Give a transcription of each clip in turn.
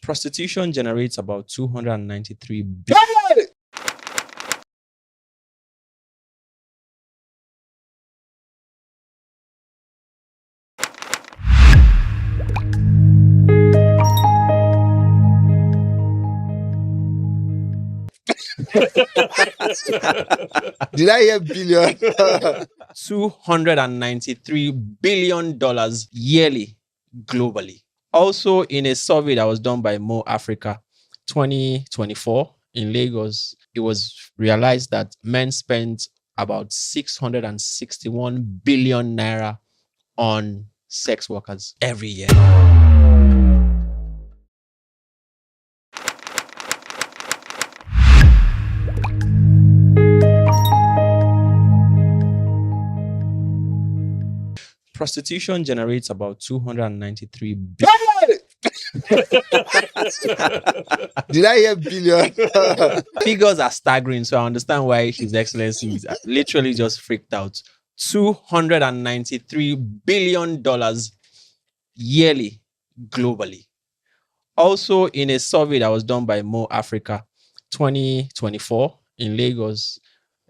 Prostitution generates about 293 billion. Did I hear billion? $293 billion yearly globally. Also, in a survey that was done by Mo Africa 2024 in Lagos, it was realized that men spent about 661 billion naira on sex workers every year. Prostitution generates about 293 billion. Did I hear billion? Figures are staggering, so I understand why His Excellency is literally just freaked out. $293 billion yearly globally. Also, in a survey that was done by Mo Africa 2024 in Lagos,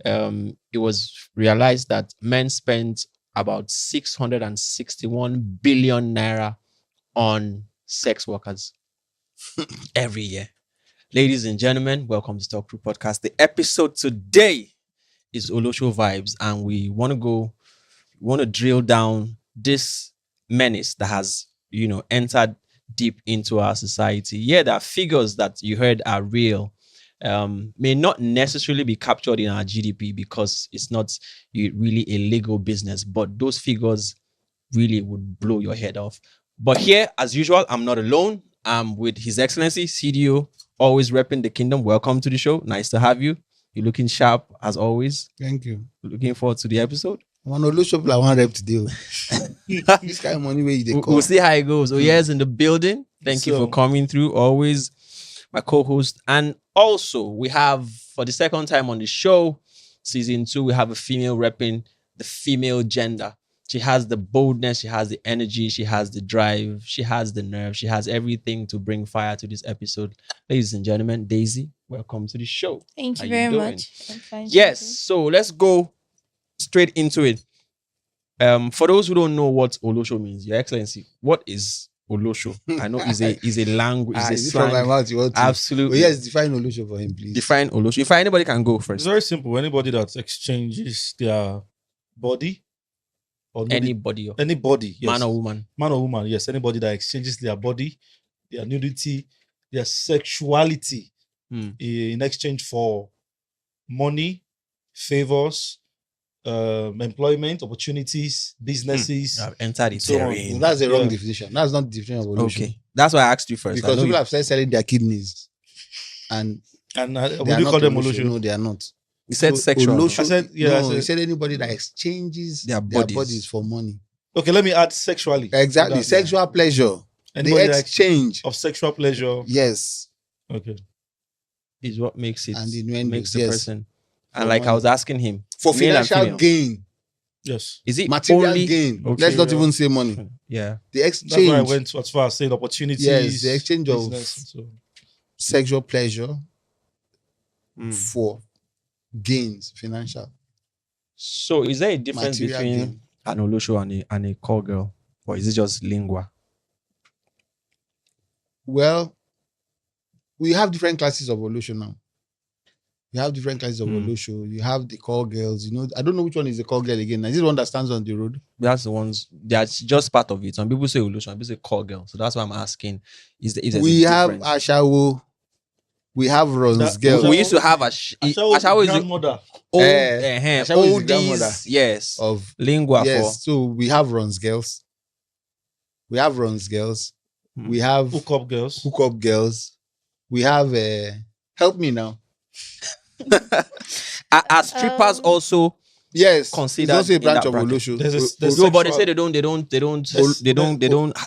it was realized that men spent about 661 billion naira on sex workers every year. Ladies and gentlemen, welcome to Talk Crew Podcast. The episode today is Olosho Vibes, and we want to drill down this menace that has, entered deep into our society. Yeah, there are figures that you heard are real. May not necessarily be captured in our GDP because it's not really a legal business, but those figures really would blow your head off. But here, as usual, I'm not alone. I'm with His Excellency, CDO, always repping the kingdom. Welcome to the show. Nice to have you. You're looking sharp as always. Thank you. Looking forward to the episode. I'm on Olosho Vibes, I want rep today. This kind of money where you We'll see how it goes. Oyez in the building. Thank you for coming through. Always my co-host. And also, we have, for the second time on the show, season 2, we have a female repping the female gender. She has the boldness, she has the energy, she has the drive, she has the nerve, she has everything to bring fire to this episode. Ladies and gentlemen, Daisy, welcome to the show. Thank you very much. I'm fine. Yes, so let's go straight into it. For those who don't know what Olosho means, Your Excellency, what is Olosho? I know is a language, is a slang. From my mouth, you want to. Absolutely. Yes, define Olosho for him, please. Define Olosho. If anybody can go It's first. very simple. Anybody that exchanges their body or Anybody, anybody, yes. man or woman. Man or woman, yes. Anybody that exchanges their body, their nudity, their sexuality in exchange for money, favors, employment, opportunities, businesses. I've entered it. So on. Therein. That's the wrong definition. That's not the definition of Olosho. Okay, that's why I asked you first. Because people have started selling their kidneys. And And they would are you not call them Olosho. Olosho? No, they are not. you said So sexual. Olosho, I said, yeah, I no, said- he said anybody that exchanges Their their bodies. bodies for money. Okay, let me add sexually. Exactly. That's- Sexual pleasure. Anybody The that exchange. of sexual pleasure. Yes. Okay. Is what makes it And the innuendos, makes the yes. person. For And like I money. was asking him, For male and financial female. gain. Yes. Is it Material only gain. Okay. Let's not even say money. Yeah. The That's why I exchange. went as far as saying opportunities. Yes, the exchange of business, so. sexual pleasure Mm. for gains, financial. So is there a difference Material between gain. an Olosho and a call girl? Or is it just lingua? Well, we have different classes of Olosho now. You have different classes of Olosho. You have the call girls. I don't know which one is the call girl again. Is this one that stands on the road? That's the ones that's just part of it. Some people say Olosho, some people say call girl. So that's why I'm asking. Is there We a have difference? Ashawo. We have Ron's That- girls. We used to have Ashawo is the grandmother. old, Ashawo is the grandmother oldies, yes. of Lingua yes. So we have Ron's girls. We have Ron's girls. Hmm. We have Hookup girls. hookup girls. We have help me now. for. Are strippers also Yes, considered it's also a in branch that of bracket. Olosho. There's no, but they sexual- say they don't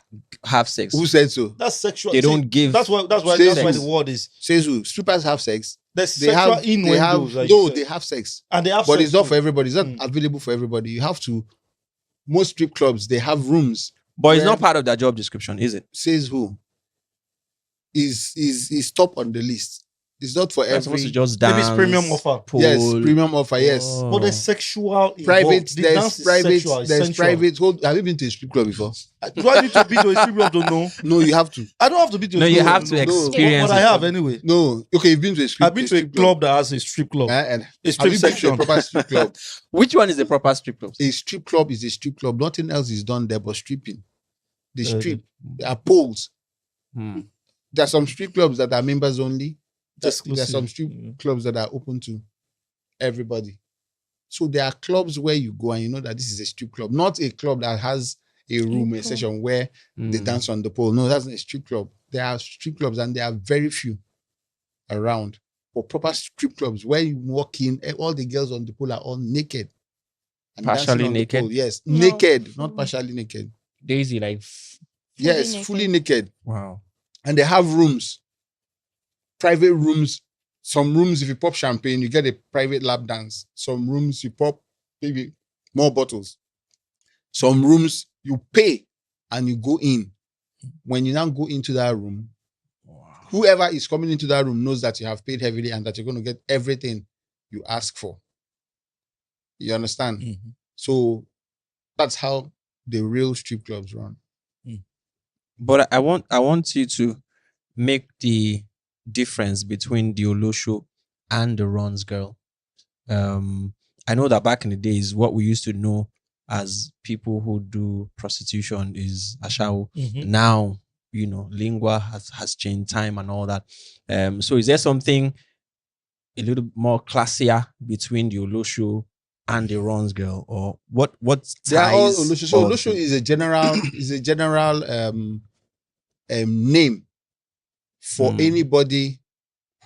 have sex. Who said so? That's sexual. They See, don't give. That's why Says the who? word is. Says who? Strippers have sex. There's They sexual have. innuendos. like you No, said. they have sex, and they have but sex it's not too. for everybody. It's not Mm. available for everybody. You have to. Most strip clubs they have rooms. But it's where- not part of their job description, is it? Says who? is top on the list. It's not for That's supposed to every. just Maybe dance. it's premium offer. Pool. Yes, premium offer. Yes, Oh. But there's sexual private. involved. The dance is sexual, it's There's sensual. private. Have you been to a strip club before? Do I need to be to a strip club? Don't know. No, you have to. I don't have to be to a No, strip you club. have to No. experience But I it. have anyway. No, okay, you've been to a strip. I've been to a club that has a strip club. And A have strip you been to a section. proper strip club? Which one is the proper strip club? A strip club is a strip club. Nothing else is done there but stripping. They Uh, strip. There are poles. Hmm. There are some strip clubs that are members only. There are Exclusive. some strip clubs that are open to everybody. So there are clubs where you go and you know that this is a strip club, not a club that has a room, a session where they Hmm. dance on the pole. No, that's not a strip club. There are strip clubs and there are very few around. But proper strip clubs where you walk in, all the girls on the pole are all naked. And dancing Partially on the naked? pole. Yes, No, naked, not fully. partially naked. Daisy, like, Yes, naked. fully naked. wow. And they have rooms, private rooms. Some rooms, if you pop champagne, you get a private lap dance. Some rooms, you pop maybe more bottles. Some rooms, you pay and you go in. When you now go into that room, whoever is coming into that room knows that you have paid heavily and that you're going to get everything you ask for. You understand? Mhm. So that's how the real strip clubs run. But I want you to make the difference between the Olosho and the Runs girl. I know that back in the days, what we used to know as people who do prostitution is Ashao. Mhm. Now, lingua has changed, time and all that. So is there something a little more classier between the Olosho and the Runs girl, or what They are all ties Olosho. So all Olosho the- is a general name for anybody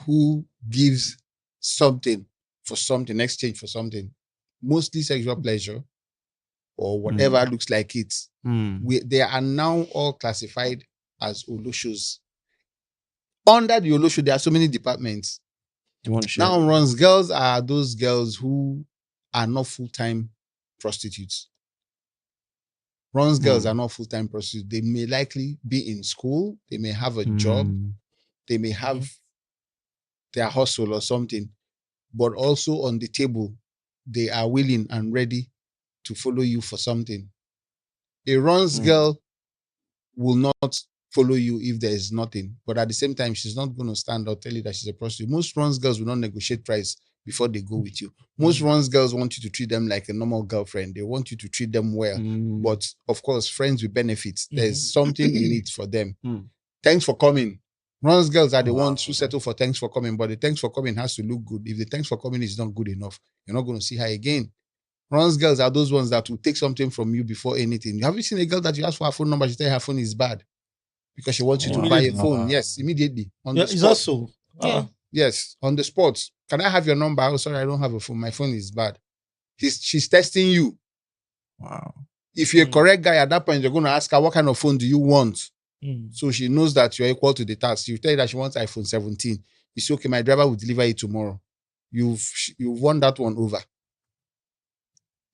who gives something for something, exchange for something, mostly sexual pleasure or whatever looks like it. They are now all classified as Oloshos. Under the Olosho, there are so many departments. Do you want to share? Now, Runs girls are those girls who are not full-time prostitutes. Runs girls are not full-time prostitutes. They may likely be in school. They may have a job. They may have their hustle or something. But also on the table, they are willing and ready to follow you for something. A Runs girl will not follow you if there is nothing. But at the same time, she's not going to stand or tell you that she's a prostitute. Most Runs girls will not negotiate price before they go with you. Most Runs girls want you to treat them like a normal girlfriend. They want you to treat them well. But of course, friends with benefits. There's something in it for them. Thanks for coming. Runs girls are the ones who settle for thanks for coming, but the thanks for coming has to look good. If the thanks for coming is not good enough, you're not going to see her again. Runs girls are those ones that will take something from you before anything. Have you seen a girl that you ask for her phone number? She tell you her phone is bad because she wants you to buy a phone. Yes, immediately. On the Is spot. that so? Yeah. Yes, on the spot. Can I have your number? Oh, sorry, I don't have a phone. My phone is bad. She's testing you. Wow. If you're a correct guy at that point, you're going to ask her, what kind of phone do you want? So she knows that you're equal to the task. You tell her that she wants iPhone 17. You say, okay, my driver will deliver it tomorrow. You've won that one over.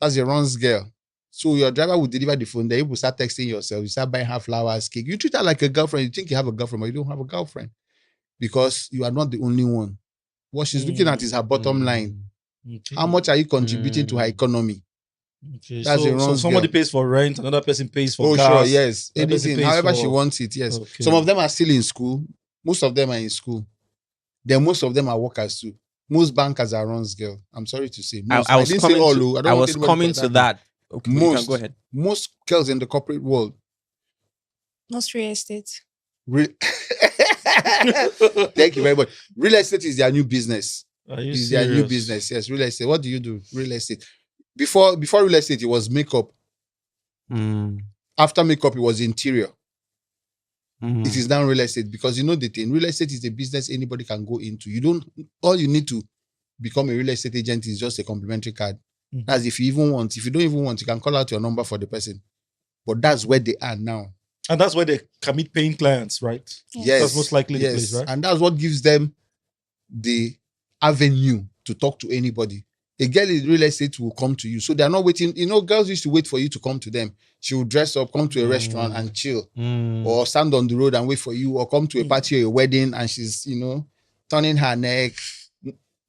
That's a Runs girl. So your driver will deliver the phone. Then you will start texting yourself. You start buying her flowers, cake. You treat her like a girlfriend. You think you have a girlfriend, but you don't have a girlfriend because you are not the only one. What she's looking at is her bottom line. Okay. How much are you contributing to her economy? Okay. That's a So Runs somebody girl. pays for rent, another person pays for Oh, gas. sure, yes. Another person Anything, pays however she for- wants it, yes. Okay. Some of them are still in school. Most of them are in school. Then most of them are workers too. Most bankers are Runs girl. I'm sorry to say. Most. I was didn't coming say all. to, I don't I want was anybody coming to to attack me. that. Okay, you can Most. go ahead. Most girls in the corporate world. Not real estate. Thank you very much. Real estate is their new business. Are you It's their new serious? business. Yes, real estate. What do you do? Real estate. Before real estate, it was makeup. After makeup, it was interior. It is now real estate because you know the thing. Real estate is a business anybody can go into. All you need to become a real estate agent is just a complimentary card. That's if you even want. If you don't even want, you can call out your number for the person. But that's where they are now. And that's where they can meet paying clients, right? Yes. That's most likely the place, right? And that's what gives them the avenue to talk to anybody. A girl in real estate will come to you. So they're not waiting. You know, girls used to wait for you to come to them. She will dress up, come to a restaurant and chill, or stand on the road and wait for you, or come to a party or a wedding and she's, turning her neck,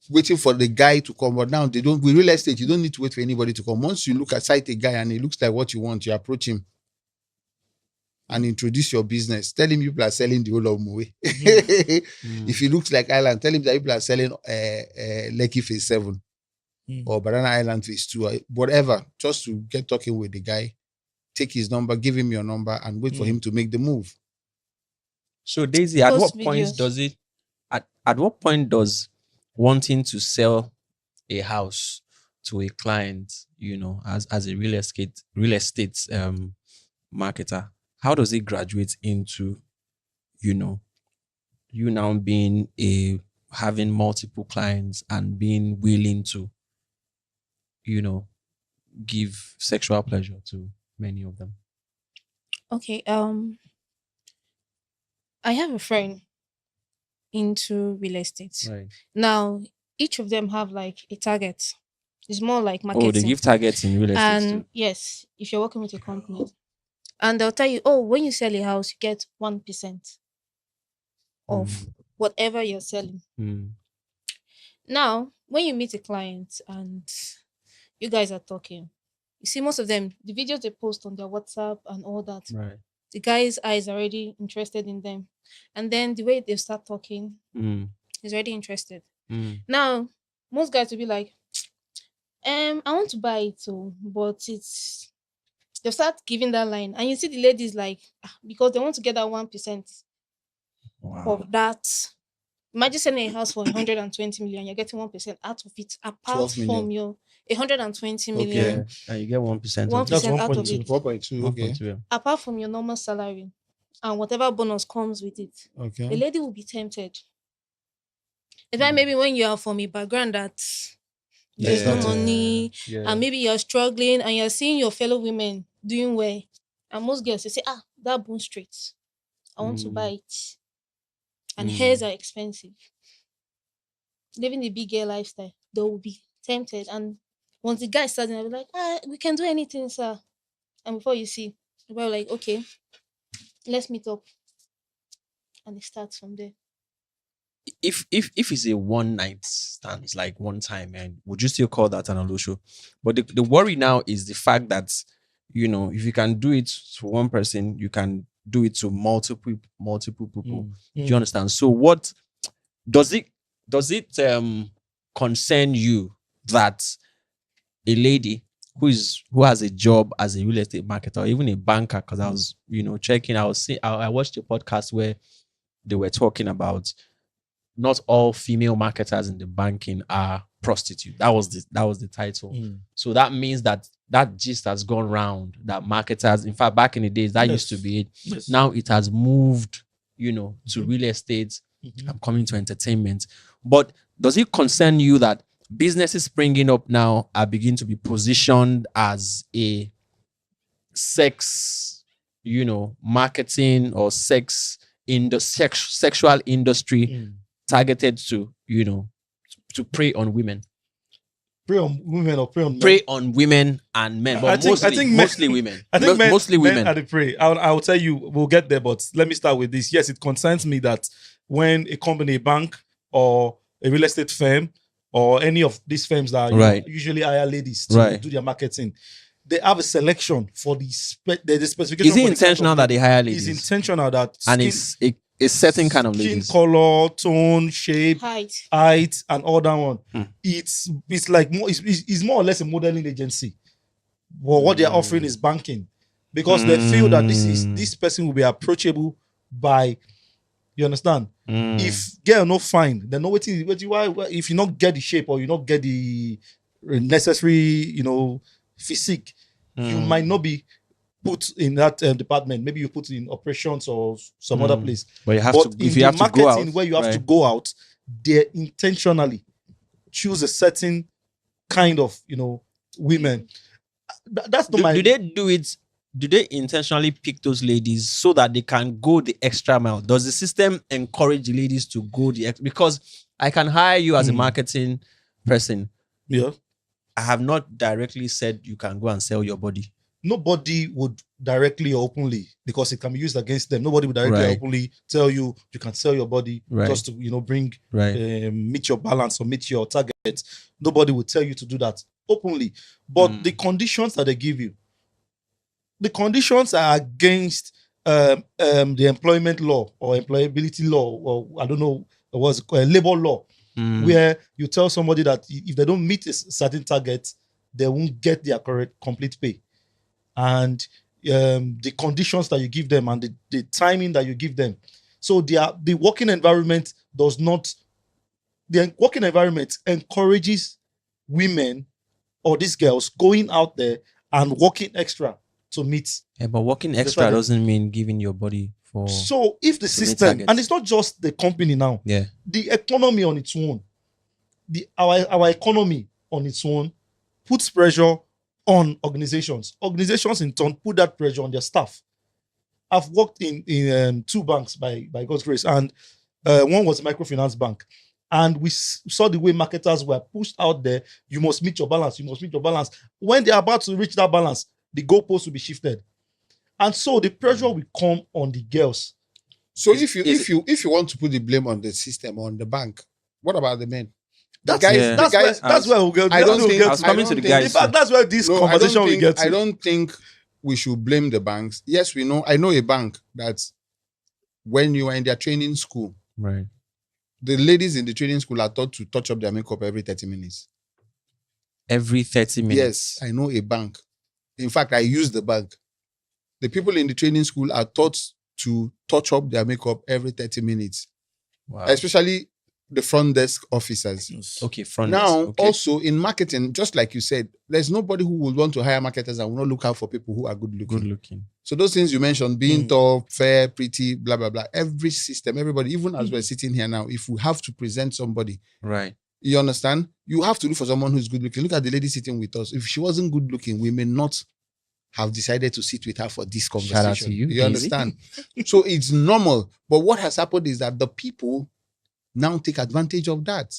waiting for the guy to come. But now they don't. With real estate, you don't need to wait for anybody to come. Once you look at sight a guy and he looks like what you want, you approach him and introduce your business. Tell him people are selling the whole of Moe. If he looks like Island, tell him that people are selling Lekki Phase 7 or Banana Island Phase 2 or whatever, just to get talking with the guy, take his number, give him your number, and wait for him to make the move. So Daisy, at Post what point videos. does it at what point does wanting to sell a house to a client, as a real estate marketer, how does it graduate into, you now being having multiple clients and being willing to, give sexual pleasure to many of them? Okay. I have a friend into real estate. Right. Now, each of them have like a target. It's more like marketing. Oh, they give targets in real estate And too. yes, if you're working with a company, and they'll tell you, oh, when you sell a house, you get 1% of whatever you're selling. Now, when you meet a client and you guys are talking, you see most of them, the videos they post on their WhatsApp and all that, Right. the guy's eyes are already interested in them. And then the way they start talking, he's already interested. Now, most guys will be like, I want to buy it too, but they'll start giving that line. And you see the ladies like, because they want to get that 1% of that. Imagine selling a house for 120 million, you're getting 1% out of it, apart 12 million. from your 120 million. Okay. And you get 1%. 1% That's out of 1.2. it, 4.2. Okay. 1.2. apart from your normal salary and whatever bonus comes with it. The Okay. lady will be tempted. It's like maybe when you are from a background that there's no Yeah. money, Yeah. and maybe you're struggling and you're seeing your fellow women doing well. And most girls, they say, that bone straight. I want to buy it. And hairs are expensive. Living the big girl lifestyle, they will be tempted. And once the guy starts, they'll be like, we can do anything, sir. And before you see, they're like, okay, let's meet up. And it starts from there. If it's a one night stand, it's like one time, man, would you still call that an Olosho? But the worry now is the fact that, if you can do it to one person, you can do it to multiple people. Do you understand? So what does it concern you that a lady who has a job as a real estate marketer or even a banker? Because I was checking, I watched a podcast where they were talking about not all female marketers in the banking are prostitutes. That was the title. So that means that gist has gone round, that marketers, in fact, back in the days, that used to be it. Yes. Now it has moved, to real estate and coming to entertainment. But does it concern you that businesses springing up now are beginning to be positioned as a sex, marketing or sex in the sexual industry targeted to, to prey on women? Prey on women or prey on men? Prey on women and men, but mostly women. I think mostly men women are the prey. I'll tell you, we'll get there, but let me start with this. Yes, it concerns me that when a company, a bank, or a real estate firm, or any of these firms that usually hire ladies to do their marketing, they have a selection for the specification. Is it intentional that they hire ladies? It's intentional that and it's a certain kind of ladies. Skin color, tone, shape, height, and all that one. It's like more. It's more or less a modeling agency. But what they are offering is banking, because they feel that this person will be approachable by. You understand? If girl no fine, then no waiting. Why? If you not get the shape or you not get the necessary, physique, you might not be put in that department. Maybe you put in operations or some other place. But you have to. If you have to go out, where you have to go out, they intentionally choose a certain kind of women. That's not my. Do they do it? Do they intentionally pick those ladies so that they can go the extra mile? Does the system encourage the ladies to go the extra? Because I can hire you as a marketing person. Yeah. I have not directly said you can go and sell your body. Nobody would directly or openly, because it can be used against them. Nobody would directly or Right. openly tell you you can sell your body Right. just to bring Right. meet your balance or meet your target. Nobody would tell you to do that openly. But the conditions that they give you, the conditions are against the employment law or employability law, or I don't know what's it called, labor law, where you tell somebody that if they don't meet a certain target, they won't get their correct complete pay. And the conditions that you give them and the timing that you give them. So the working environment encourages women or these girls going out there and working extra to meet. Yeah, but working extra doesn't mean giving your body for. So if the system, and it's not just the company now, yeah, the economy on its own, our economy on its own puts pressure on organizations. Organizations in turn put that pressure on their staff. I've worked in 2 banks by God's grace, and one was a microfinance bank. And we saw the way marketers were pushed out there. You must meet your balance. You must meet your balance. When they're about to reach that balance, the goalpost will be shifted. And so the pressure will come on the girls. So if you want to put the blame on the system, on the bank, what about the men? That's where we'll get. I don't think. I was coming to the guys. In fact, that's where this conversation will get to. I don't think we should blame the banks. Yes, we know. I know a bank that when you are in their training school, right, the ladies in the training school are taught to touch up their makeup every 30 minutes. Every 30 minutes? Yes, I know a bank. In fact, I use the bank. The people in the training school are taught to touch up their makeup every 30 minutes. Wow. Especially the front desk officers. Okay, front now, desk. Okay. Also in marketing, just like you said, there's nobody who will want to hire marketers and will not look out for people who are good looking. So those things you mentioned, being tall, fair, pretty, blah, blah, blah, every system, everybody, even as we're sitting here now, if we have to present somebody, right, you understand? You have to look for someone who's good looking. Look at the lady sitting with us. If she wasn't good looking, we may not have decided to sit with her for this conversation. Shout out to you. You understand? So it's normal. But what has happened is that the people now take advantage of that.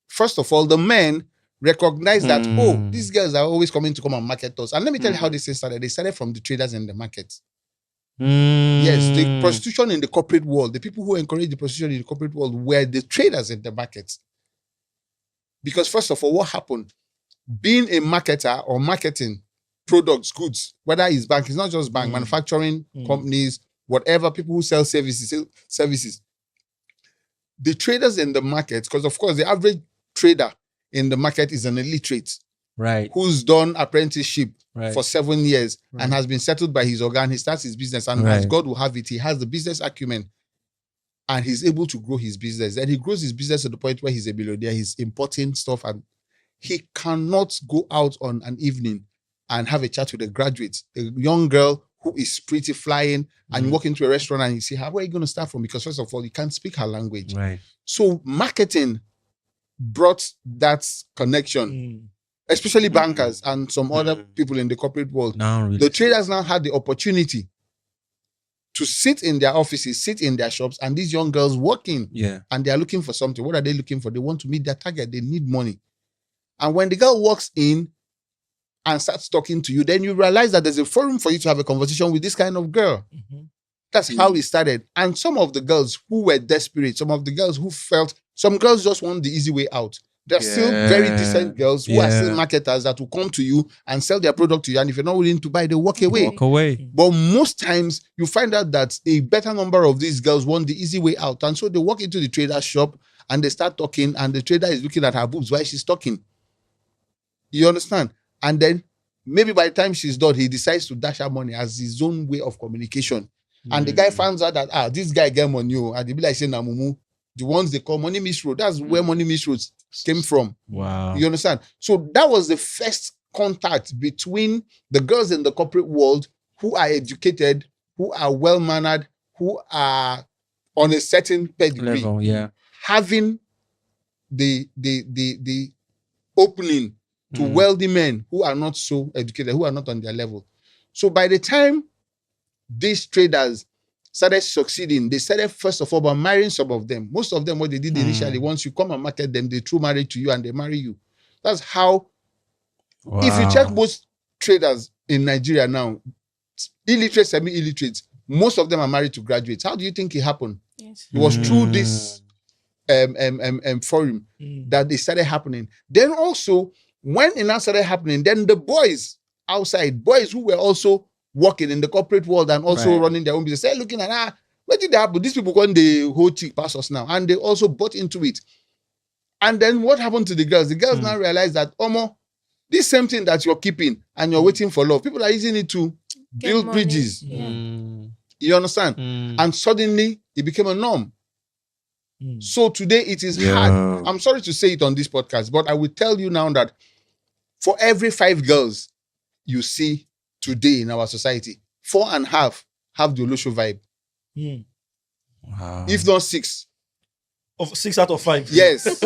First of all, the men recognize that, oh, these girls are always coming to come and market us. And let me tell you how this thing started. They started from the traders in the market. Yes, the prostitution in the corporate world, the people who encourage the prostitution in the corporate world were the traders in the market. Because first of all, what happened? Being a marketer or marketing products, goods, whether it's bank, it's not just bank, manufacturing companies, whatever, people who sell services. The traders in the market, because of course the average trader in the market is an illiterate, right, who's done apprenticeship for 7 years and has been settled by his organ. He starts his business, and as God will have it, he has the business acumen and he's able to grow his business. And he grows his business to the point where he's a billionaire. He's importing stuff, and he cannot go out on an evening and have a chat with a graduate, a young girl who is pretty flying, and you walk into a restaurant and you see her, where are you going to start from? Because first of all, you can't speak her language. Right. So marketing brought that connection, especially bankers and some other people in the corporate world. The traders now had the opportunity to sit in their offices, sit in their shops, and these young girls working. Yeah. And they are looking for something. What are they looking for? They want to meet their target. They need money. And when the girl walks in and starts talking to you, then you realize that there's a forum for you to have a conversation with this kind of girl. That's how it started. And some of the girls who were desperate, some of the girls who felt, some girls just want the easy way out. There are still very decent girls who are still marketers that will come to you and sell their product to you. And if you're not willing to buy, they walk away. But most times you find out that a better number of these girls want the easy way out. And so they walk into the trader's shop and they start talking, and the trader is looking at her boobs while she's talking. You understand? And then maybe by the time she's done, he decides to dash her money as his own way of communication. And the guy finds out that, this guy get money. And they be like saying, Namumu, the ones they call money misroad. That's where money misroads came from. Wow. You understand? So that was the first contact between the girls in the corporate world who are educated, who are well-mannered, who are on a certain pedigree. Level, having the opening to wealthy men who are not so educated, who are not on their level. So by the time these traders started succeeding, they started first of all by marrying some of them. Most of them, what they did initially, once you come and market them, they throw marriage to you and they marry you. That's how If you check most traders in Nigeria now, illiterate, semi-illiterate, most of them are married to graduates. How do you think it happened? Yes. It was through this forum that they started happening. Then also, when it now started happening, then the boys outside, boys who were also working in the corporate world and also running their own business, started looking at, what did happen? These people want the whole chick pass us now. And they also bought into it. And then what happened to the girls? The girls now realized that, this same thing that you're keeping and you're waiting for love, people are using it to build bridges. Yeah. You understand? And suddenly it became a norm. So today it is hard. I'm sorry to say it on this podcast, but I will tell you now that for every 5 girls you see today in our society, 4.5 have the Olosho vibe. Wow. If not 6. Of 6 out of 5. Yes.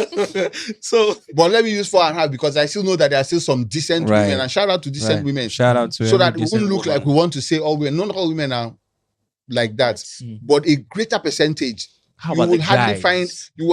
So, but let me use 4.5 because I still know that there are still some decent women, and shout out to decent women. Shout out to so that it won't look like we want to say all women. Not all women are like that, but a greater percentage. You will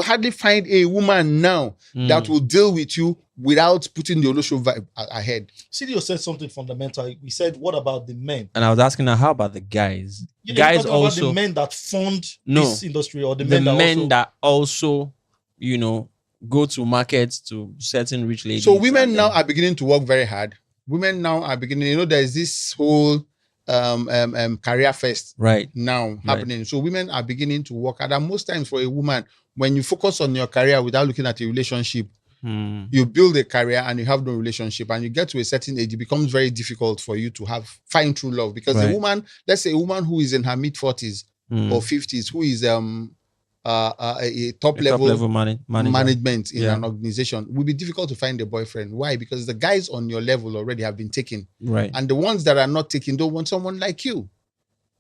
hardly find a woman now that will deal with you without putting the Olosho vibe ahead. Sidio said something fundamental. We said, what about the men? And I was asking her, how about the guys? Yeah, guys also about the men that fund this industry, or the men that also, you know, go to markets to certain rich ladies. So women now are beginning to work very hard. Women now are beginning, you know, there's this whole career fest now happening. So women are beginning to work hard. And most times for a woman, when you focus on your career without looking at a relationship, you build a career and you have no relationship, and you get to a certain age, it becomes very difficult for you to find true love. Because a woman, let's say a woman who is in her mid-40s or 50s, who is a top level management in an organization, will be difficult to find a boyfriend. Why? Because the guys on your level already have been taken. And the ones that are not taken don't want someone like you,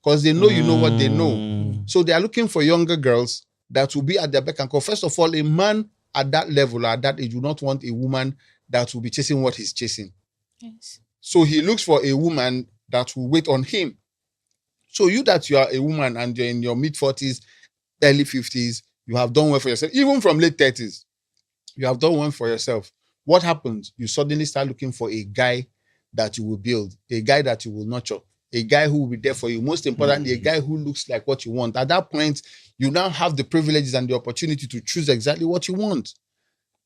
because they know you know what they know. So they are looking for younger girls that will be at their beck and call. First of all, a man at that level, at that age, will not want a woman that will be chasing what he's chasing. Yes. So he looks for a woman that will wait on him. So you that you are a woman and you're in your mid-40s, early 50s, you have done well for yourself, even from late 30s, you have done well for yourself. What happens? You suddenly start looking for a guy that you will build, a guy that you will nurture, a guy who will be there for you. Most importantly, a guy who looks like what you want. At that point, you now have the privileges and the opportunity to choose exactly what you want.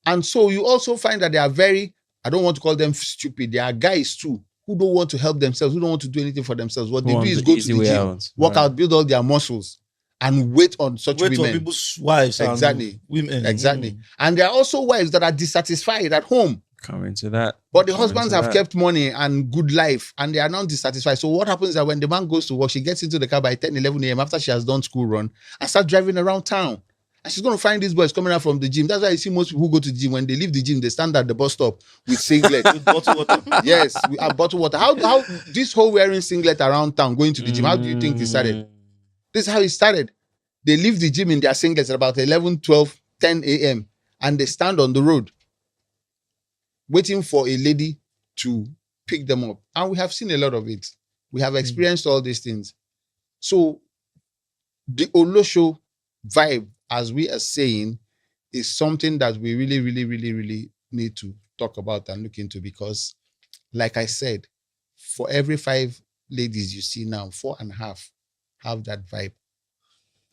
And so you also find that they are very, I don't want to call them stupid, they are guys too, who don't want to help themselves, who don't want to do anything for themselves. What they do is go to the gym, work out, build all their muscles, and wait on such women. Wait on people's wives and women. Exactly. And there are also wives that are dissatisfied at home. Coming to that. But the husbands have kept money and good life, and they are not dissatisfied. So what happens is that when the man goes to work, she gets into the car by 10, 11 a.m. after she has done school run and start driving around town. And she's going to find these boys coming out from the gym. That's why you see most people who go to the gym, when they leave the gym, they stand at the bus stop with singlet. With bottled water. Yes, with bottled water. How this whole wearing singlet around town, going to the gym, how do you think it started? This is how it started. They leave the gym in their singlets at about 11, 12, 10 a.m. and they stand on the road waiting for a lady to pick them up. And we have seen a lot of it. We have experienced all these things. So the Olosho vibe, as we are saying, is something that we really, really, really, really need to talk about and look into, because, like I said, for every 5 ladies you see now, 4.5 have that vibe.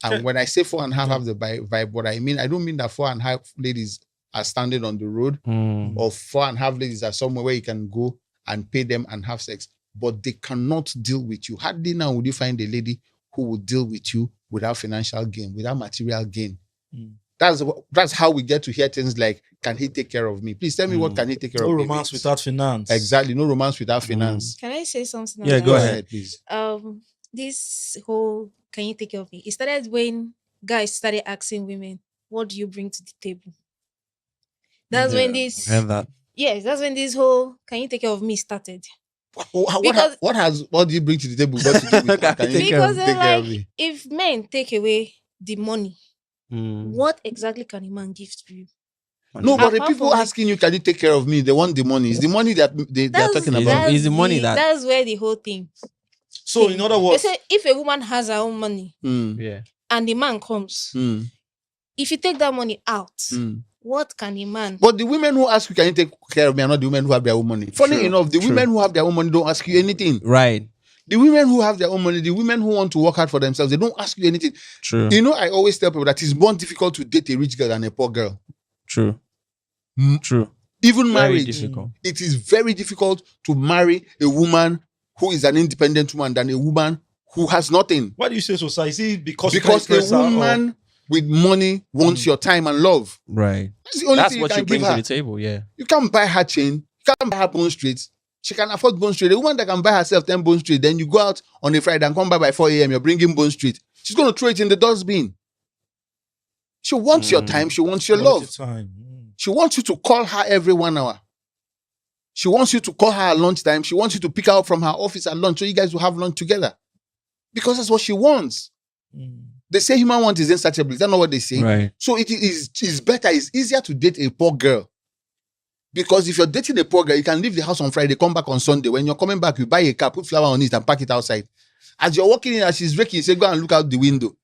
And when I say 4.5 have the vibe, what I mean, I don't mean that 4.5 ladies are standing on the road, or 4.5 ladies are somewhere where you can go and pay them and have sex, but they cannot deal with you. Hardly now would you find a lady who will deal with you without financial gain, without material gain. That's how we get to hear things like, can he take care of me? Please tell me, what can he take care of me? No romance without finance. Exactly, no romance without finance. Can I say something? Yeah, go ahead, please. This whole can you take care of me? It started when guys started asking women, what do you bring to the table? That's when this. I heard that. Yes, that's when this whole can you take care of me started. What do you bring to the table? Because like, if men take away the money, what exactly can a man give to you? No, but the people asking you, can you take care of me? They want the money. It's the money that they are talking about. It's the money that's where the whole thing. So in other words, they say if a woman has her own money, and the man comes, if you take that money out, what can a man? But the women who ask you, can you take care of me, are not the women who have their own money. Funny True, enough, the true. women who have their own money don't ask you anything. Right. The women who have their own money, the women who want to work hard for themselves, they don't ask you anything. True. You know, I always tell people that it's more difficult to date a rich girl than a poor girl. True. Mm. True. Even Very marriage, difficult. it is very difficult to marry a woman who is an independent woman than a woman who has nothing. Why do you say society? Because a woman with money wants your time and love. Right. That's the only That's thing what you you can bring give to her. the table. Yeah. You can't buy her chain. You can't buy her bone straight. She can afford bone straight. A woman that can buy herself 10 bone straight, then you go out on a Friday and come back by 4 a.m. You're bringing bone straight. She's going to throw it in the dustbin. She wants your time. She wants your love. She wants you to call her every 1 hour. She wants you to call her at lunchtime. She wants you to pick her up from her office at lunch so you guys will have lunch together. Because that's what she wants. They say human want is insatiable. Is that not what they say? Right. So it's better. It's easier to date a poor girl. Because if you're dating a poor girl, you can leave the house on Friday, come back on Sunday. When you're coming back, you buy a car, put flower on it, and park it outside. As you're walking in, as she's breaking, you say, go and look out the window.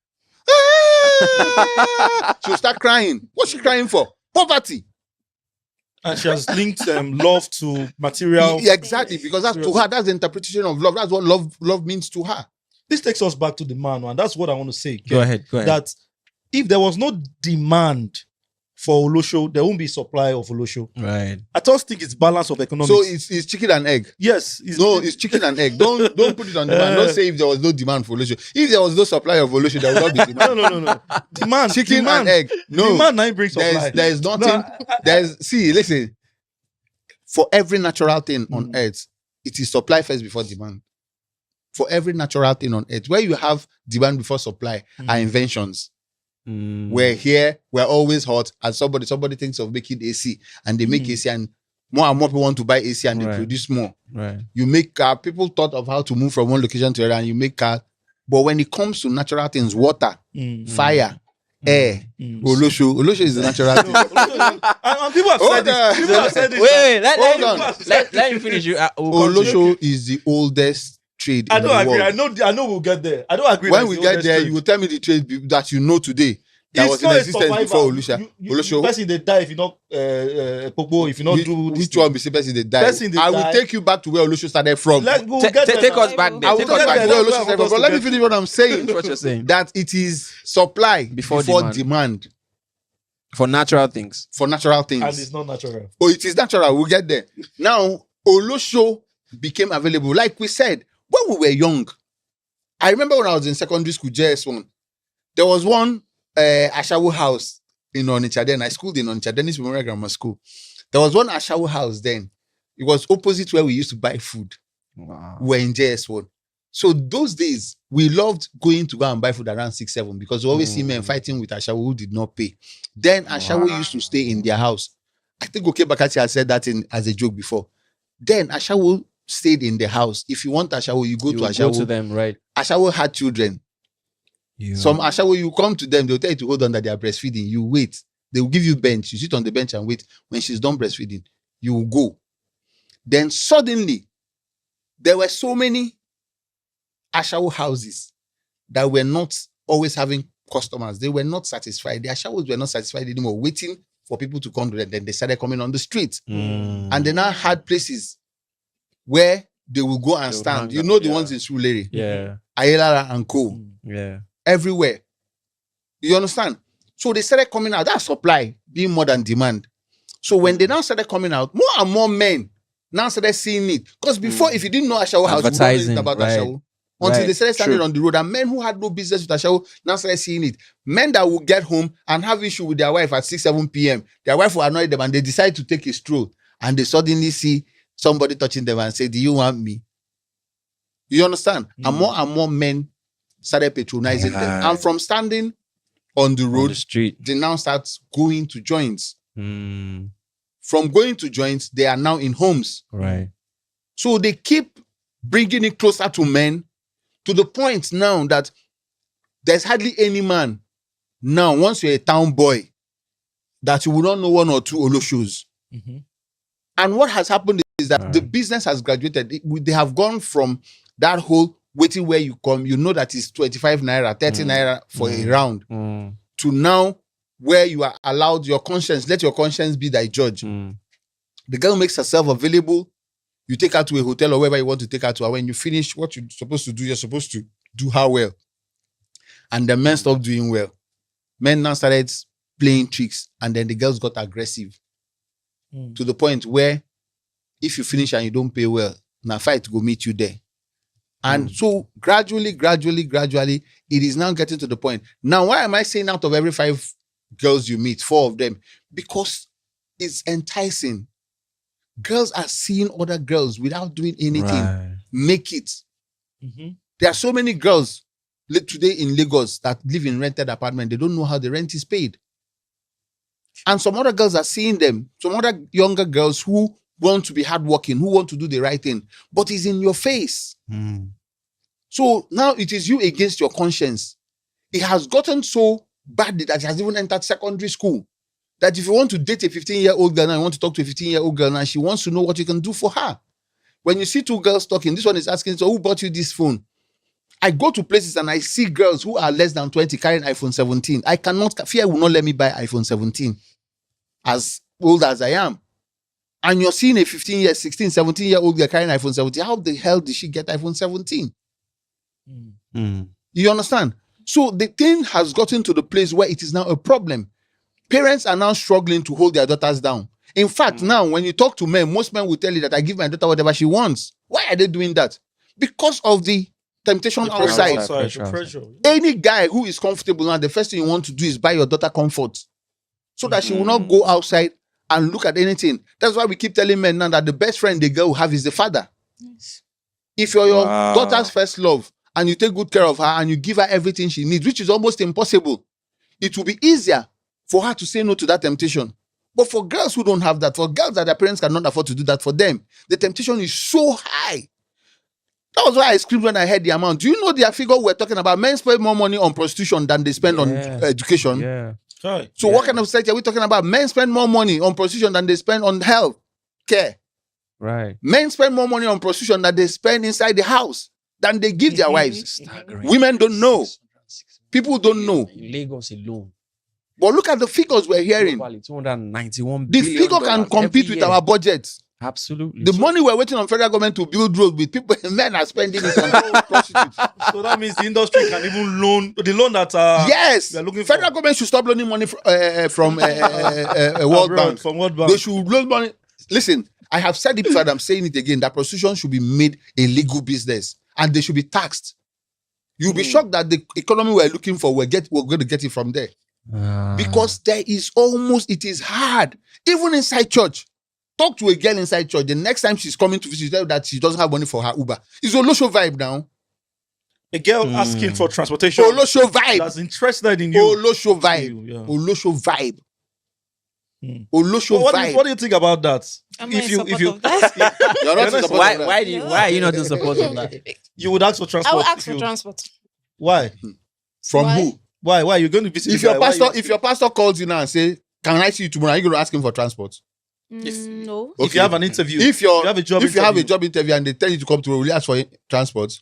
She'll start crying. What's she crying for? Poverty. And she has linked love to material. Yeah, exactly, because that's to her, that's the interpretation of love. That's what love means to her. This takes us back to demand, and that's what I want to say. Go ahead. That if there was no demand for Olosho, there won't be supply of Olosho. Right. I just think it's balance of economics. So it's chicken and egg. Yes. It's chicken and egg. Don't put it on demand. Don't say if there was no demand for Olosho. If there was no supply of Olosho, there would not be demand. No. Demand. Chicken and egg. No. Demand now brings supply. There's nothing. See, listen. For every natural thing on earth, it is supply first before demand. For every natural thing on earth, where you have demand before supply are inventions. We're here, we're always hot, and somebody thinks of making AC, and they make AC, and more people want to buy AC, and they produce more. Right. You make car. People thought of how to move from one location to another, and you make car. But when it comes to natural things, water, fire, air, Olosho is the natural thing. And people have said this. People have said this. Wait, let me finish. Olosho is the oldest trade. I in don't the agree. world. I know we'll get there. I don't agree. When we get there, you will tell me the trade that you know today that was in existence before Olosho. Olosho. Person they die if you not Popo, if you not do which one be say person they die. Person they I will die. take you back to where Olosho started from. Let's go. Take us back there. I will Take take us back back to where there. Olosho started from. But let me finish what I'm saying. What you're saying. That it is supply before demand. For natural things. For natural things. And it's not natural. Oh, it is natural. We'll get there. Now, Olosho became available. Like we said, when we were young, I remember when I was in secondary school, JS1, there was one Ashawo house in Onitsha then. I schooled in Onitsha, Dennis Memorial Grammar School. There was one Ashawo house then. It was opposite where we used to buy food. Wow. We were in JS1. So those days, we loved going to go and buy food around 6, 7 because we always see men fighting with Ashawo who did not pay. Then Ashawo used to stay in their house. I think Oke Bakati has said that as a joke before. Then Ashawo stayed in the house. If you want Ashawo, you go to Ashawo. Go to them, right? Ashawo had children. Yeah. Some Ashawo, you come to them, they'll tell you to hold on that they are breastfeeding. You wait. They will give you bench. You sit on the bench and wait. When she's done breastfeeding, you will go. Then suddenly, there were so many Ashawo houses that were not always having customers. They were not satisfied. The Ashawos were not satisfied anymore, waiting for people to come to them. Then they started coming on the street. And they now had places where they will go and stand. You know the ones in Sulere. Yeah. Ayala and Co. Yeah. Everywhere. You understand? So they started coming out. That's supply being more than demand. So when they now started coming out, more and more men now started seeing it. Because before, if you didn't know Ashawo house, you wouldn't know anything about Ashawo. Until they started standing on the road. And men who had no business with Ashawo now started seeing it. Men that will get home and have issue with their wife at 6, 7 p.m. Their wife will annoy them and they decide to take a stroll. And they suddenly see somebody touching them and say, do you want me? You understand? And more men started patronizing them. And from standing on the road, the street, they now start going to joints. From going to joints, they are now in homes. Right. So they keep bringing it closer to men to the point now that there's hardly any man now, once you're a town boy, that you will not know 1 or 2 Oloshos. And what has happened is that the business has graduated. They have gone from that whole waiting where you come, you know that it's 25 naira, 30 naira for a round, to now where you are allowed your conscience, let your conscience be thy judge. The girl makes herself available. You take her to a hotel or wherever you want to take her to. And when you finish what you're supposed to do, you're supposed to do her well. And the men stopped doing well. Men now started playing tricks. And then the girls got aggressive. To the point where if you finish and you don't pay well, now fight go meet you there. And so gradually, it is now getting to the point. Now, why am I saying out of every 5 girls you meet, 4 of them? Because it's enticing. Girls are seeing other girls without doing anything. Make it. There are so many girls today in Lagos that live in rented apartment. They don't know how the rent is paid. And some other girls are seeing them. Some other younger girls who want to be hardworking, who want to do the right thing, but it's in your face. So now it is you against your conscience. It has gotten so bad that it has even entered secondary school. That if you want to date a 15-year-old girl and you want to talk to a 15-year-old girl and she wants to know what you can do for her. When you see 2 girls talking, this one is asking, so who bought you this phone? I go to places and I see girls who are less than 20 carrying iPhone 17. Fear will not let me buy iPhone 17 as old as I am. And you're seeing a 16, 17-year-old girl carrying iPhone 17. How the hell did she get iPhone 17? You understand? So the thing has gotten to the place where it is now a problem. Parents are now struggling to hold their daughters down. In fact, now when you talk to men, most men will tell you that I give my daughter whatever she wants. Why are they doing that? Because of the temptation outside. The pressure. Any guy who is comfortable now, the first thing you want to do is buy your daughter comfort so that she will not go outside and look at anything. That's why we keep telling men now that the best friend the girl will have is the father. Yes. If you're your daughter's first love and you take good care of her and you give her everything she needs, which is almost impossible, it will be easier for her to say no to that temptation. But for girls who don't have that, for girls that their parents cannot afford to do that for them, the temptation is so high. That was why I screamed when I heard the amount. Do you know their figure we're talking about? Men spend more money on prostitution than they spend on education. Yeah. So what kind of society are we talking about? Men spend more money on prostitution than they spend on health care. Right. Men spend more money on prostitution than they spend inside the house than they give their wives. Staggering. Women don't know. People don't know. In Lagos alone. But look at the figures we're hearing. Globally, $291 The billion figure can compete with our budget. Absolutely. The money we're waiting on federal government to build roads with, people, men are spending it on prostitutes. So that means the industry can even loan the loan that yes, we are looking federal for. government should stop loaning money from World Abroad, Bank. from World Bank. They should loan money. Listen, I have said it before and I'm saying it again, that prostitution should be made a legal business and they should be taxed. You'll be shocked that the economy we're looking for, we're going to get it from there. Because there is it is hard. Even inside church. Talk to a girl inside church. The next time she's coming to visit, tell that she doesn't have money for her Uber. It's Olosho vibe now. A girl asking for transportation. Olosho vibe. That's interested in you. Olosho vibe. Yeah. Olosho vibe. Olosho vibe. What do you think about that? I'm not in support of that. You're not in support of that. Why are you not in support of that? You would ask for transport. I will ask if for you- transport. Why? From Why? who? Why? You're going to visit If the your guy, why pastor, you- if your pastor calls you now and say, "Can I see you tomorrow?" Are you going to ask him for transport? No. If you have an interview, If you have a job if you have a interview. job interview and they tell you to come to, will you ask for transport?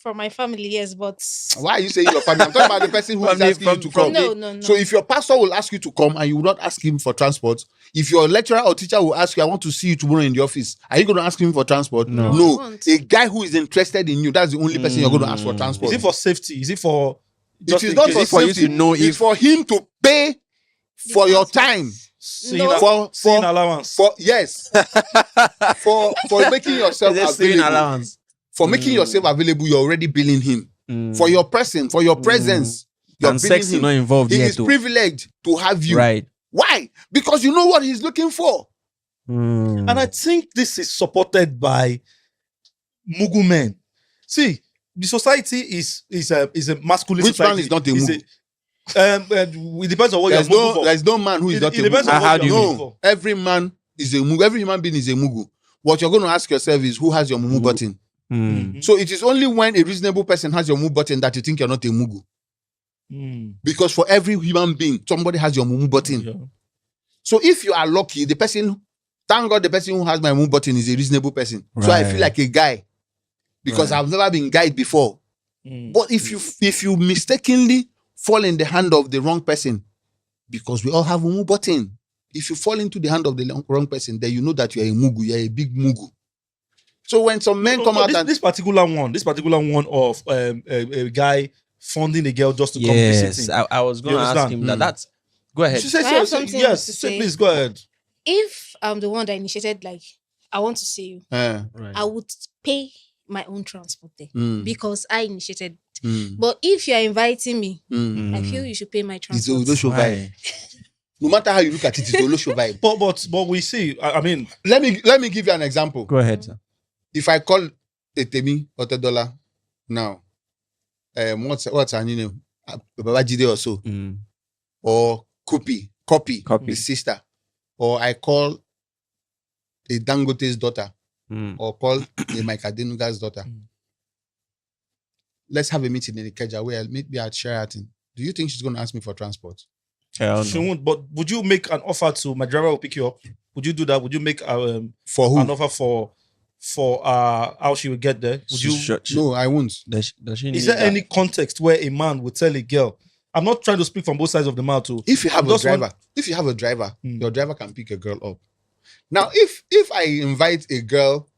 For my family, yes, but Why are you saying your family? I'm talking about the person who is asking you to come. no. So if your pastor will ask you to come and you will not ask him for transport, if your lecturer or teacher will ask you, "I want to see you tomorrow in the office," are you going to ask him for transport? No, I No. won't. A guy who is interested in you, that's the only person you're going to ask for transport. Is it for safety? Is it for It is not Is for it for you safety. to know It's if- for him to pay for your time. seeing, No. seeing allowance? For yes. for making yourself Is it saving available. allowance? For making yourself available, you're already billing him. For your person, for your presence. You're And billing sex is him. not involved He yet. is privileged to have you. Right. Why? Because you know what he's looking for. And I think this is supported by Mugu men. See, the society is a masculine Which society. man is not a Mugu? It depends on what There's you're looking for. no man who is It not a depends Mugu. on How what do you're you looking No, for. every man is a Mugu. Every human being is a Mugu. What you're going to ask yourself is, who has your Mugu button? So it is only when a reasonable person has your Mugu button that you think you're not a Mugu. Because for every human being, somebody has your Mugu button. Yeah. So if you are lucky, thank God the person who has my Mugu button is a reasonable person. So I feel like a guy. Because I've never been guide before. But if you mistakenly fall in the hand of the wrong person, Because we all have a mugu button. If you fall into the hand of the wrong person, then you know that you are a mugu, you are a big mugu. So when some men come out this particular one of a guy funding a girl just to come visiting. I was going to ask him that. That's go ahead. Yes, please go ahead. If I'm the one that initiated, like, I want to see you, right. I would pay my own transport there because I initiated. Mm. But if you are inviting me, I feel you should pay my transport. It's Olosho vibe. No matter how you look at it, it's Olosho vibe. But we see. I mean, let me give you an example. Go ahead, sir. If I call Etemi or $10 now, what's her name? Babajide or so, or copy his sister, or I call a Dangote's daughter, or call a Mike Adenuga's daughter. Let's have a meeting in Ikeja where I'll meet me at Sheraton. Do you think she's going to ask me for transport? Hell she no. won't. But would you make an offer to my driver will pick you up? Would you do that? Would you make for who? An offer for how she will get there? Would you? No, I won't. Is there any context where a man would tell a girl? I'm not trying to speak from both sides of the mouth. Too. If you have a driver, your driver can pick a girl up. Now, if I invite a girl,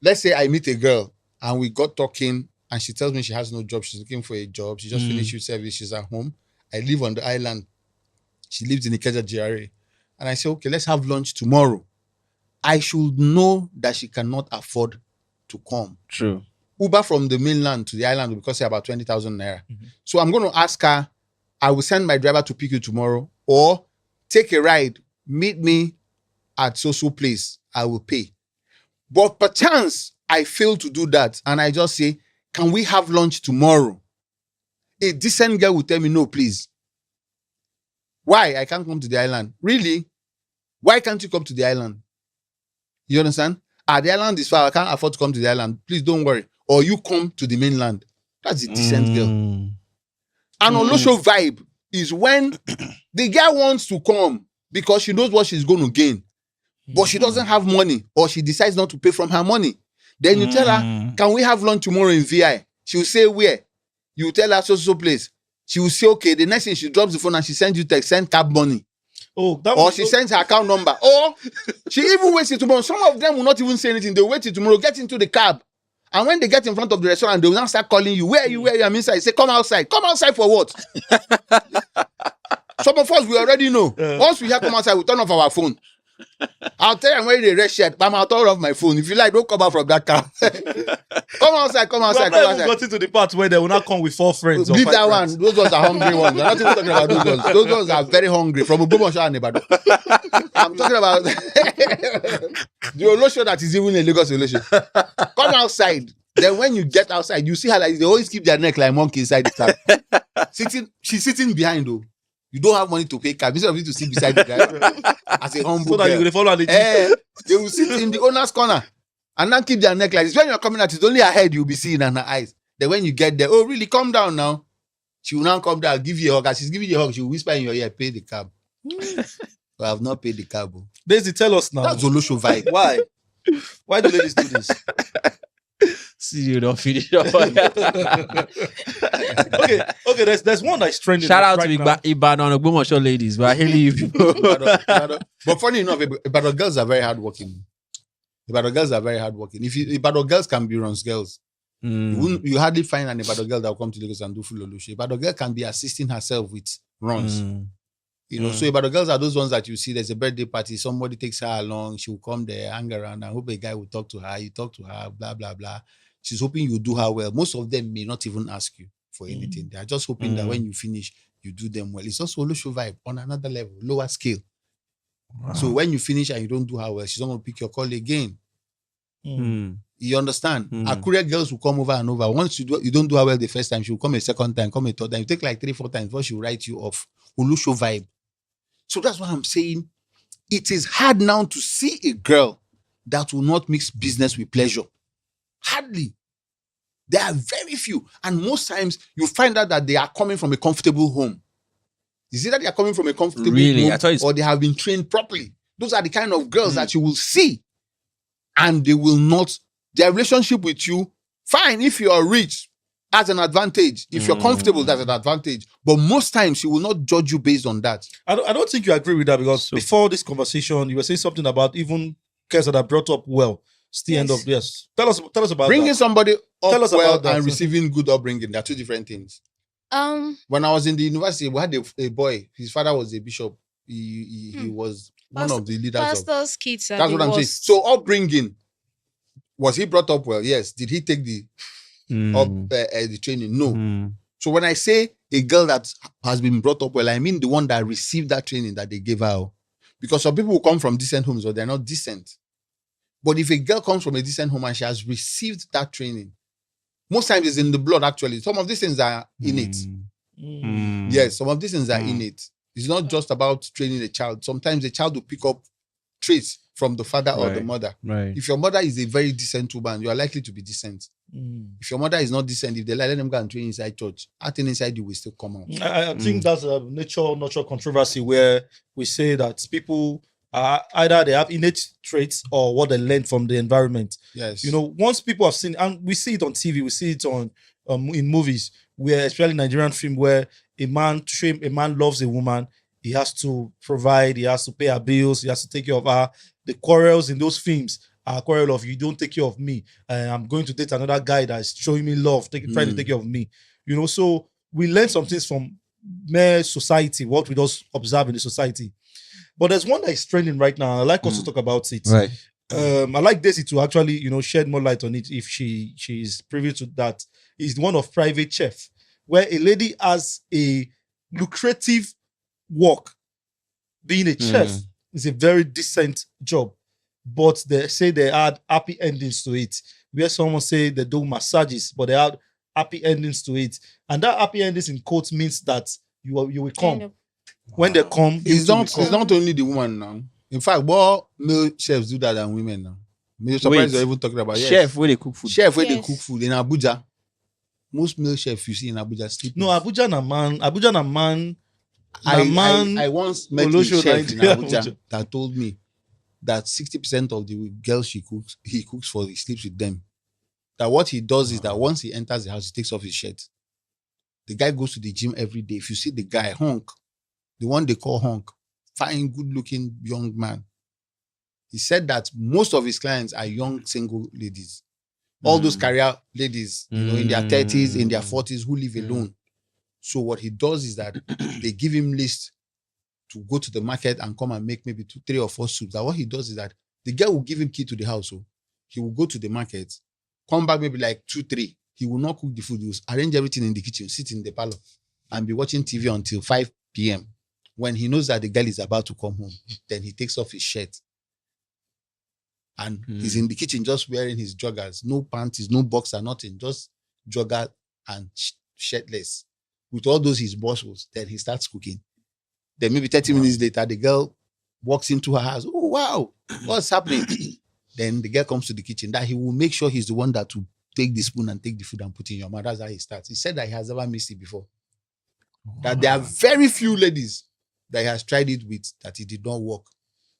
let's say I meet a girl and we got talking and she tells me she has no job, she's looking for a job, she just finished with service, she's at home. I live on the island. She lives in Ikeja GRA. And I say, okay, let's have lunch tomorrow. I should know that she cannot afford to come. True. Uber from the mainland to the island will cost her about 20,000 naira. So I'm going to ask her, I will send my driver to pick you tomorrow, or take a ride, meet me at so place, I will pay. But perchance I fail to do that and I just say, can we have lunch tomorrow? A decent girl will tell me, no, please. Why? I can't come to the island. Really? Why can't you come to the island? You understand? The island is far. I can't afford to come to the island. Please don't worry. Or you come to the mainland. That's a decent girl. An Olosho vibe is when the girl wants to come because she knows what she's going to gain. But she doesn't have money, or she decides not to pay from her money. Then you tell her, can we have lunch tomorrow in VI? She will say, where? You tell her so place. She will say, okay. The next thing, she drops the phone and she sends you text, send cab money. Or she sends her account number. Or she even waits till tomorrow. Some of them will not even say anything. They'll wait till tomorrow, get into the cab. And when they get in front of the restaurant, they will now start calling you. Where are you? Where are you? I'm inside. Say, come outside. Come outside for what? Some of us, we already know. Once we hear come outside, we turn off our phone. I'll tell you I'm wearing the red shirt, but I'll turn off my phone. If you like, don't come out from that car. Come outside. I've got into the part where they will not come with 4 friends. Leave that friends. one. Those ones are hungry ones. I'm not even talking about those ones. Those ones are very hungry. From Ubomosha and Ibadan. I'm talking about the Olosho that is even a Lagos Olosho. Come outside. Then when you get outside, you see how like, they always keep their neck like monkey inside the car. She's sitting behind though. You don't have money to pay cab. Instead of you to sit beside the guy as a humble so that girl. you will follow the they will sit in the owner's corner and then keep their neck like this. When you're coming out, it's only her head you'll be seeing and her eyes. Then when you get there, oh really? Calm down now. She will now come down, give you a hug. As she's giving you a hug, she will whisper in your ear, pay the cab. But I have not paid the cab. Daisy, tell us now. That's Olosho vibe. Why? Why do ladies do this? See, you don't finish. Okay. There's one that's trending. Shout out right to Ibadan Ogbomoso ladies. But I hear you people. But funny enough, Ibadan girls are very hardworking. If Ibadan girls can be Ron's girls, you hardly find an Ibadan girl that will come to Lagos and do full Olosho. Ibadan girl can be assisting herself with runs. You know, so Ibadan girls are those ones that you see. There's a birthday party, somebody takes her along, she will come there, hang around, and hope a guy will talk to her. You talk to her, blah blah blah. She's hoping you do her well. Most of them may not even ask you for anything. They are just hoping that when you finish, you do them well. It's also Olosho vibe on another level, lower scale. Wow. So when you finish and you don't do her well, she's not going to pick your call again. You understand? Our courier girls will come over and over. Once you don't do her well the first time, she will come a second time, come a third time. You take like 3-4 times before she will write you off. Olosho vibe. So that's what I'm saying. It is hard now to see a girl that will not mix business with pleasure. Hardly. There are very few. And most times you find out that they are coming from a comfortable home. Is it that they are coming from a comfortable home or they have been trained properly? Those are the kind of girls that you will see. And they will not, their relationship with you, fine, if you are rich, that's an advantage. If you're comfortable, that's an advantage. But most times she will not judge you based on that. I don't think you agree with that, because So- before this conversation, you were saying something about even girls that are brought up well still end Yes. up. Yes. Tell us about Bringing that. somebody up Tell us well about that. and receiving good upbringing, they're two different things. When I was in the university, we had a boy. His father was a bishop. He was one of the leaders of. Pastors' kids are That's the what I'm saying. worst. So upbringing, was he brought up well? Yes. Did he take the the training? No. So when I say a girl that has been brought up well, I mean the one that received that training that they gave her. Because some people will come from decent homes, or they're not decent. But if a girl comes from a decent home and she has received that training, most times it's in the blood. Actually, some of these things are innate. Yes, some of these things are innate. It's not just about training a child. Sometimes a child will pick up traits from the father or the mother. Right. If your mother is a very decent woman, you are likely to be decent. If your mother is not decent, if they let them go and train inside church, acting inside you will still come out. I think that's a natural controversy where we say that people are either they have innate traits or what they learn from the environment. Yes. You know, once people have seen, and we see it on TV, we see it on in movies, where especially Nigerian film, where a man loves a woman, he has to provide, he has to pay her bills, he has to take care of her. The quarrels in those films are quarrel of, you don't take care of me, I'm going to date another guy that's showing me love, trying to take care of me. You know, so we learn some things from mere society, what we just observe in the society. But there's one that is trending right now. I like us to talk about it. Right. I like Daisy to actually, shed more light on it if she is privy to that. Is the one of private chef, where a lady has a lucrative work. Being a chef is a very decent job, but they say they had happy endings to it. Where someone say they do massages, but they had happy endings to it, and that happy endings in quotes means that you will come. When they come, It's not only the woman now. In fact, more male chefs do that than women now. You're surprised you're even talking about chef where they cook food. Chef where they cook food in Abuja. Most male chefs you see in Abuja sleep. No, Abuja na man. I once met a Olosho chef in Nigeria. Abuja that told me that 60% of the girls he cooks for, he sleeps with them. That what he does is that once he enters the house, he takes off his shirt. The guy goes to the gym every day. If you see the guy, hunk, the one they call hunk, fine, good-looking young man. He said that most of his clients are young single ladies. All those career ladies, in their 30s, in their 40s, who live alone. So what he does is that they give him list to go to the market and come and make maybe 2, 3 or 4 soups. That what he does is that the girl will give him key to the house. So he will go to the market, come back maybe like 2, 3. He will not cook the food. He will arrange everything in the kitchen, sit in the parlor, and be watching TV until 5 p.m. When he knows that the girl is about to come home, then he takes off his shirt. And he's in the kitchen just wearing his joggers, no panties, no boxer, nothing, just jogger and shirtless. With all those his muscles, then he starts cooking. Then maybe 30 minutes later, the girl walks into her house. Oh, wow, what's happening? Then the girl comes to the kitchen. That he will make sure he's the one that will take the spoon and take the food and put it in your mouth. That's how he starts. He said that he has never missed it before. That there are very few ladies that he has tried it with that it did not work.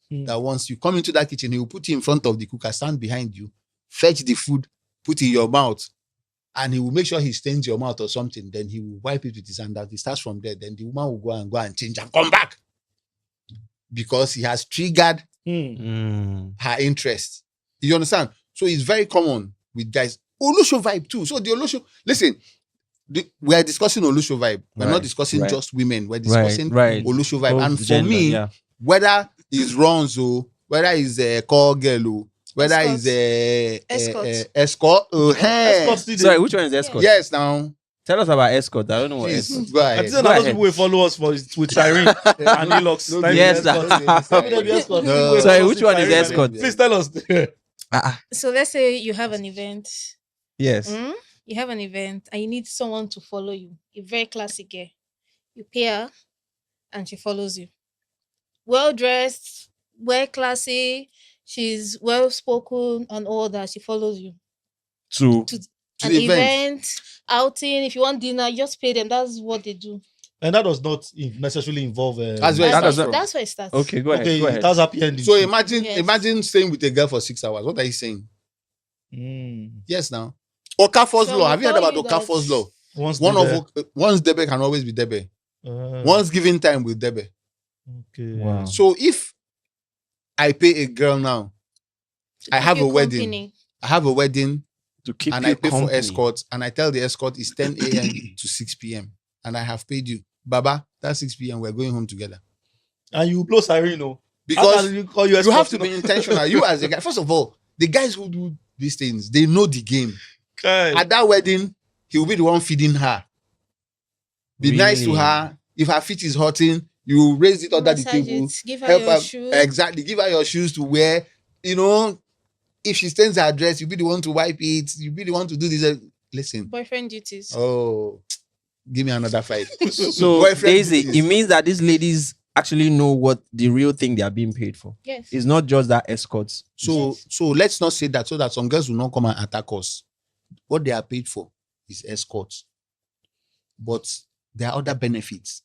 That once you come into that kitchen, he will put you in front of the cooker, stand behind you, fetch the food, put it in your mouth, and he will make sure he stains your mouth or something. Then he will wipe it with his hand. That he starts from there. Then the woman will go and change and come back because he has triggered her interest. You understand? So it's very common with guys. Olosho vibe too. So the Olosho, listen, we are discussing Olosho vibe. We're not discussing just women. We're discussing Olosho vibe. And for me, whether it's Ronzo, whether it's a call girl, whether it's a escort. Sorry, which one is escort? Yes, now. Tell us about escort. I don't know what Please, escort. go ahead. I think those people will follow us with Tyrene and Elox. Yes, sorry, which one is escort? Please tell us. So let's say you have an event. Yes. You have an event and you need someone to follow you. A very classic girl. You pay her and she follows you. Well dressed, well classy. She's well spoken and all that. She follows you To an the event, outing. If you want dinner, you just pay them. That's what they do. And that does not necessarily involve. That's where it starts from. That's where it starts. Okay, go ahead. Okay, Go ahead. that's happy ending. So imagine Yes. staying with a girl for 6 hours. What are you saying? Mm. Yes, now. Okafor's So law. we Have you heard tell about you Okafor's that- law? Once Once Debe can always be Debe. Once given time with Debe. Okay. Wow. So if I pay a girl now, I have a wedding. Company. I have a wedding To keep and you I pay for company. escort, and I tell the escort it's 10 a.m. to 6 p.m. and I have paid you. Baba, that's 6 p.m. We're going home together. And you blow siren, How Because can you call you you have to escort, be intentional. You as a guy, first of all, the guys who do these things, they know the game. Okay. At that wedding, he will be the one feeding her. Be nice to Really? her. If her feet is hurting, you raise it under the Massage table. it, give her Help your her. shoe. Exactly. Give her your shoes to wear. If she stains her dress, you be the one to wipe it. You be the one to do this. Listen. Boyfriend duties. Oh, give me another 5. So Boyfriend Daisy, duties. it means that these ladies actually know what the real thing they are being paid for. Yes. It's not just that escorts. So let's not say that so that some girls will not come and attack us. What they are paid for is escorts. But there are other benefits.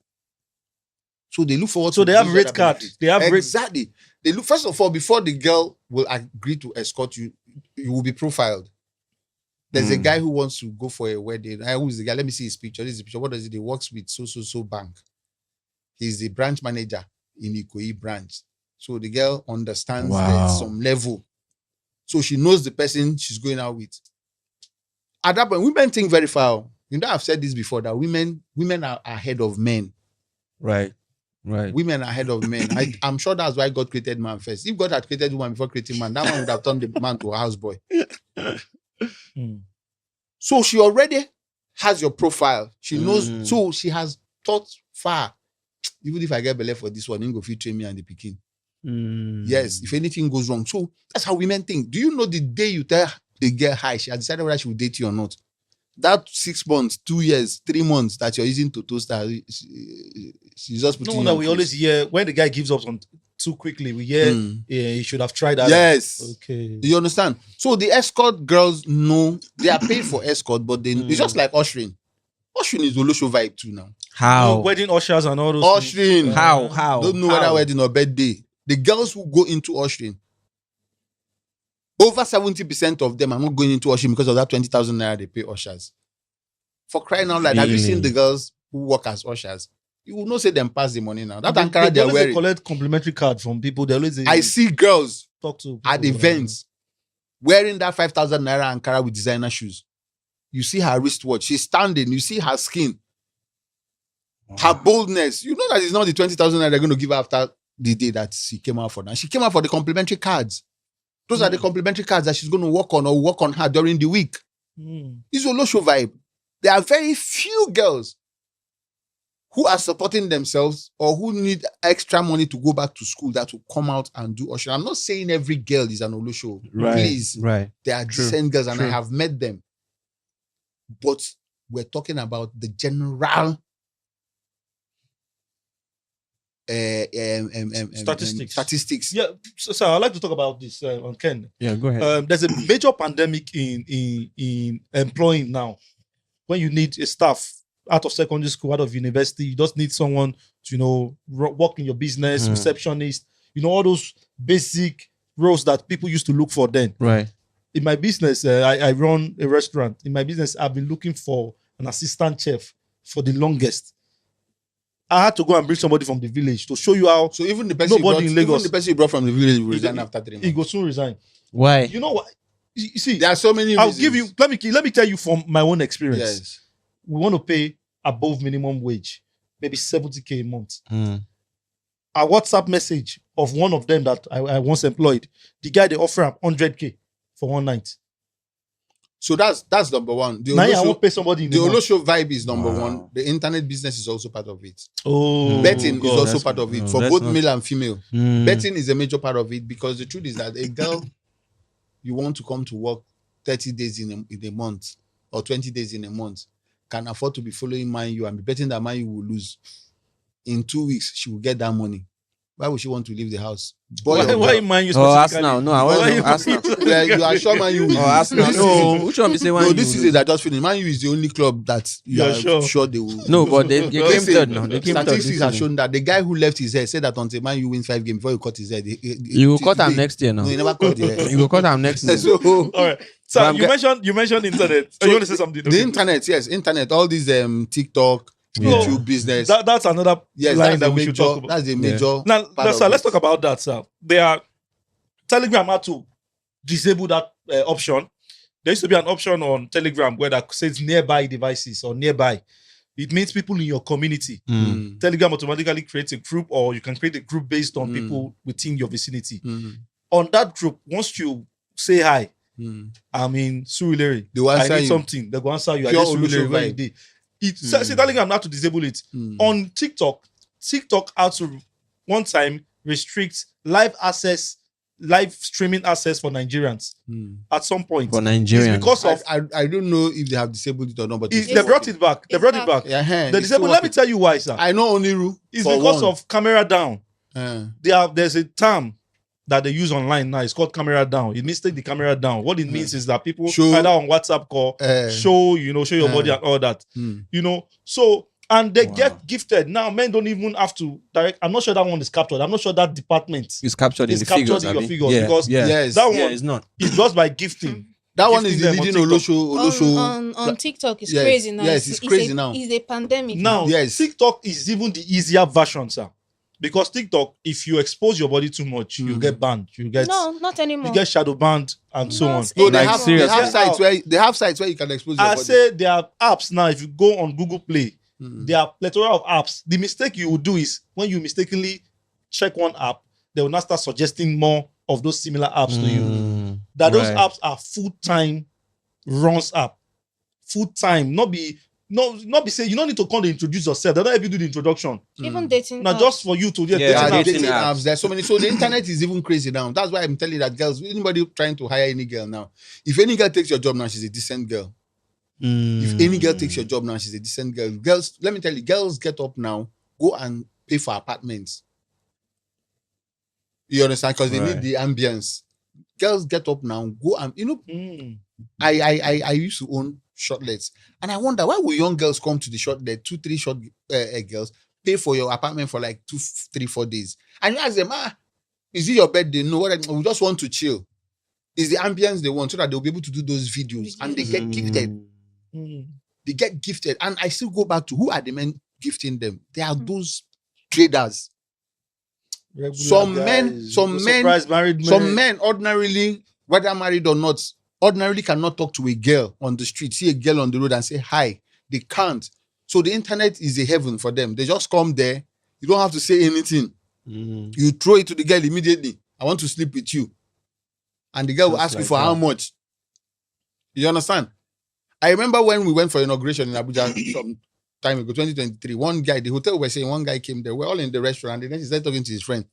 So they look forward So to they have those rate other card. benefits. They have rate. Exactly. They look, first of all, before the girl will agree to escort you, you will be profiled. There's a guy who wants to go for a wedding. Who is the guy? Let me see his picture. This is the picture. What does he do? He works with so bank. He's the branch manager in Ikoyi branch. So the girl understands there's some level. So she knows the person she's going out with. At that point, women think very far. I've said this before, that women are ahead of men. Right. Right. Women are ahead of men. I'm sure that's why God created man first. If God had created woman before creating man, that man would have turned the man to a houseboy. So she already has your profile. She knows. So she has thought far. Even if I get belay for this one, you go fit train me and the pikin. Yes, if anything goes wrong. So that's how women think. Do you know the day you tell the girl hi, she has decided whether she will date you or not? That 6 months, 2 years, 3 months that you're using to toast her, she's just putting. No wonder we always hear when the guy gives up on too quickly. We hear he should have tried that. Yes. Okay. You understand? So the escort girls know they are paid for escort, but it's just like ushering. Ushering is Olosho vibe too now. How? Wedding ushers and all those Ushering. things. How? Don't know whether wedding or birthday. The girls who go into ushering, over 70% of them are not going into ushering because of that 20,000 naira they pay ushers. For crying out loud, have you seen the girls who work as ushers? You will not say them pass the money now. That Ankara they are wearing. They collect complimentary card from people. They always I see girls talk to at events wearing that 5,000 naira Ankara with designer shoes. You see her wristwatch. She's standing. You see her skin. Her boldness. You know that it's not the 20,000 naira they're going to give her after the day that she came out for. Now she came out for the complimentary cards. Those are the complimentary cards that she's going to work on or work on her during the week. It's a Olosho vibe. There are very few girls who are supporting themselves or who need extra money to go back to school that will come out and do usher. I'm not saying every girl is an Olosho. Right. Please. Right. They are True. decent girls and True. I have met them. But we're talking about the general statistics. Yeah, so I'd like to talk about this on Ken. Yeah, go ahead. There's a major pandemic in employing now. When you need a staff out of secondary school, out of university, you just need someone to, work in your business, receptionist, all those basic roles that people used to look for then. Right. In my business, I run a restaurant. In my business, I've been looking for an assistant chef for the longest. I had to go and bring somebody from the village to show you how. So even the person you brought from the village will resign after 3 months. He will soon resign. Why? You know what? You see, There are so many I'll reasons. give you. Let me tell you from my own experience. Yes. We want to pay above minimum wage, maybe 70K a month. A WhatsApp message of one of them that I once employed. The guy they offer him 100K for one night. So that's number one. Now I won't pay somebody in the the month. Olosho vibe is number one. The internet business is also part of it. Oh, Betting is also that's- part of it no, for that's both not- male and female. Mm. Betting is a major part of it because the truth is that a girl, you want to come to work 30 days in a month or 20 days in a month, can afford to be following Man U and be betting that Man U will lose. In 2 weeks, she will get that money. Why would she want to leave the house? Boy, or Why girl? Man U Oh, specifically? Arsenal. No, I Why wasn't. you- Arsenal. Yeah, you are sure Man U will Oh, lose. Arsenal. This No, season- which one be say No, one? this season that just finished. Man U is the only club that you You're are sure? they will. No, but they came Listen, third now. They came third. Statistics this have season. shown that the guy who left his hair said that until Man U win 5 games before he cut his head. You will cut him next year now. No, he never cut the hair. You will cut him next year. So All right. So But I'm you mentioned internet. Oh, you want to say something? the internet, yes, internet, all these TikTok, YouTube business. That's another line that we should talk about. That's a major. Now, sir, let's talk about that, sir. Telegram had to disable that option. There used to be an option on Telegram where that says nearby devices or nearby. It means people in your community. Telegram automatically creates a group, or you can create a group based on people within your vicinity. On that group, once you say hi, I'm in Surulere, I need something, they go answer you. I need Surulere, where you did. Telegram had to disable it. On TikTok had to one time restrict live streaming access for Nigerians at some point. For Nigerians. It's because of I don't know if they have disabled it or not, but they brought it back. They brought it back. Yeah, they disabled. Let me tell you why, sir. I know Oniru. It's because of camera down. There's a term that they use online now. It's called camera down. It means take the camera down. What it means is that people either on WhatsApp call, show your body and all that. So and they get gifted. Now men don't even have to direct. I'm not sure that one is captured. I'm not sure that department is captured in your figures, because that one is not. It's just by gifting. That one is the leading Olosho on TikTok. It's crazy now. Yes, it's crazy now. It's a pandemic. Now, TikTok is even the easier version, sir. Because TikTok, if you expose your body too much, you get banned. No, not anymore. You get shadow banned and so on. No, they have sites where you can expose your body. I say there are apps now. If you go on Google Play, there are plethora of apps. The mistake you will do is when you mistakenly check one app, they will not start suggesting more of those similar apps to you. Those apps are full-time runs app. Full-time, not be saying you don't need to come to introduce yourself. They don't help you do the introduction. Even dating now, apps. just for you to get dating apps. There's so many. So the internet is even crazy now. That's why I'm telling you that girls, anybody trying to hire any girl now, if any girl takes your job now, she's a decent girl. If any girl takes your job now, she's a decent girl. Girls, let me tell you, girls get up now, go and pay for apartments. You understand? Because they need the ambience. Girls get up now, go and I used to own shortlets, and I wonder why will young girls come to the shortlet, 2-3 short girls, pay for your apartment for like 2, 3, 4 days, and you ask them, is it your birthday? No, we just want to chill. Is the ambience they want so that they'll be able to do those videos, and they get gifted. They get gifted, and I still go back to who are the men gifting them? They are those traders. Some men ordinarily, whether married or not, ordinarily cannot talk to a girl on the street, see a girl on the road and say hi. They can't. So the internet is a heaven for them. They just come there. You don't have to say anything. You throw it to the girl immediately. I want to sleep with you. And the girl will ask you for how much. You understand? I remember when we went for inauguration in Abuja some time ago, 2023, one guy, the hotel we were saying, one guy came there. We're all in the restaurant, and then he started talking to his friend.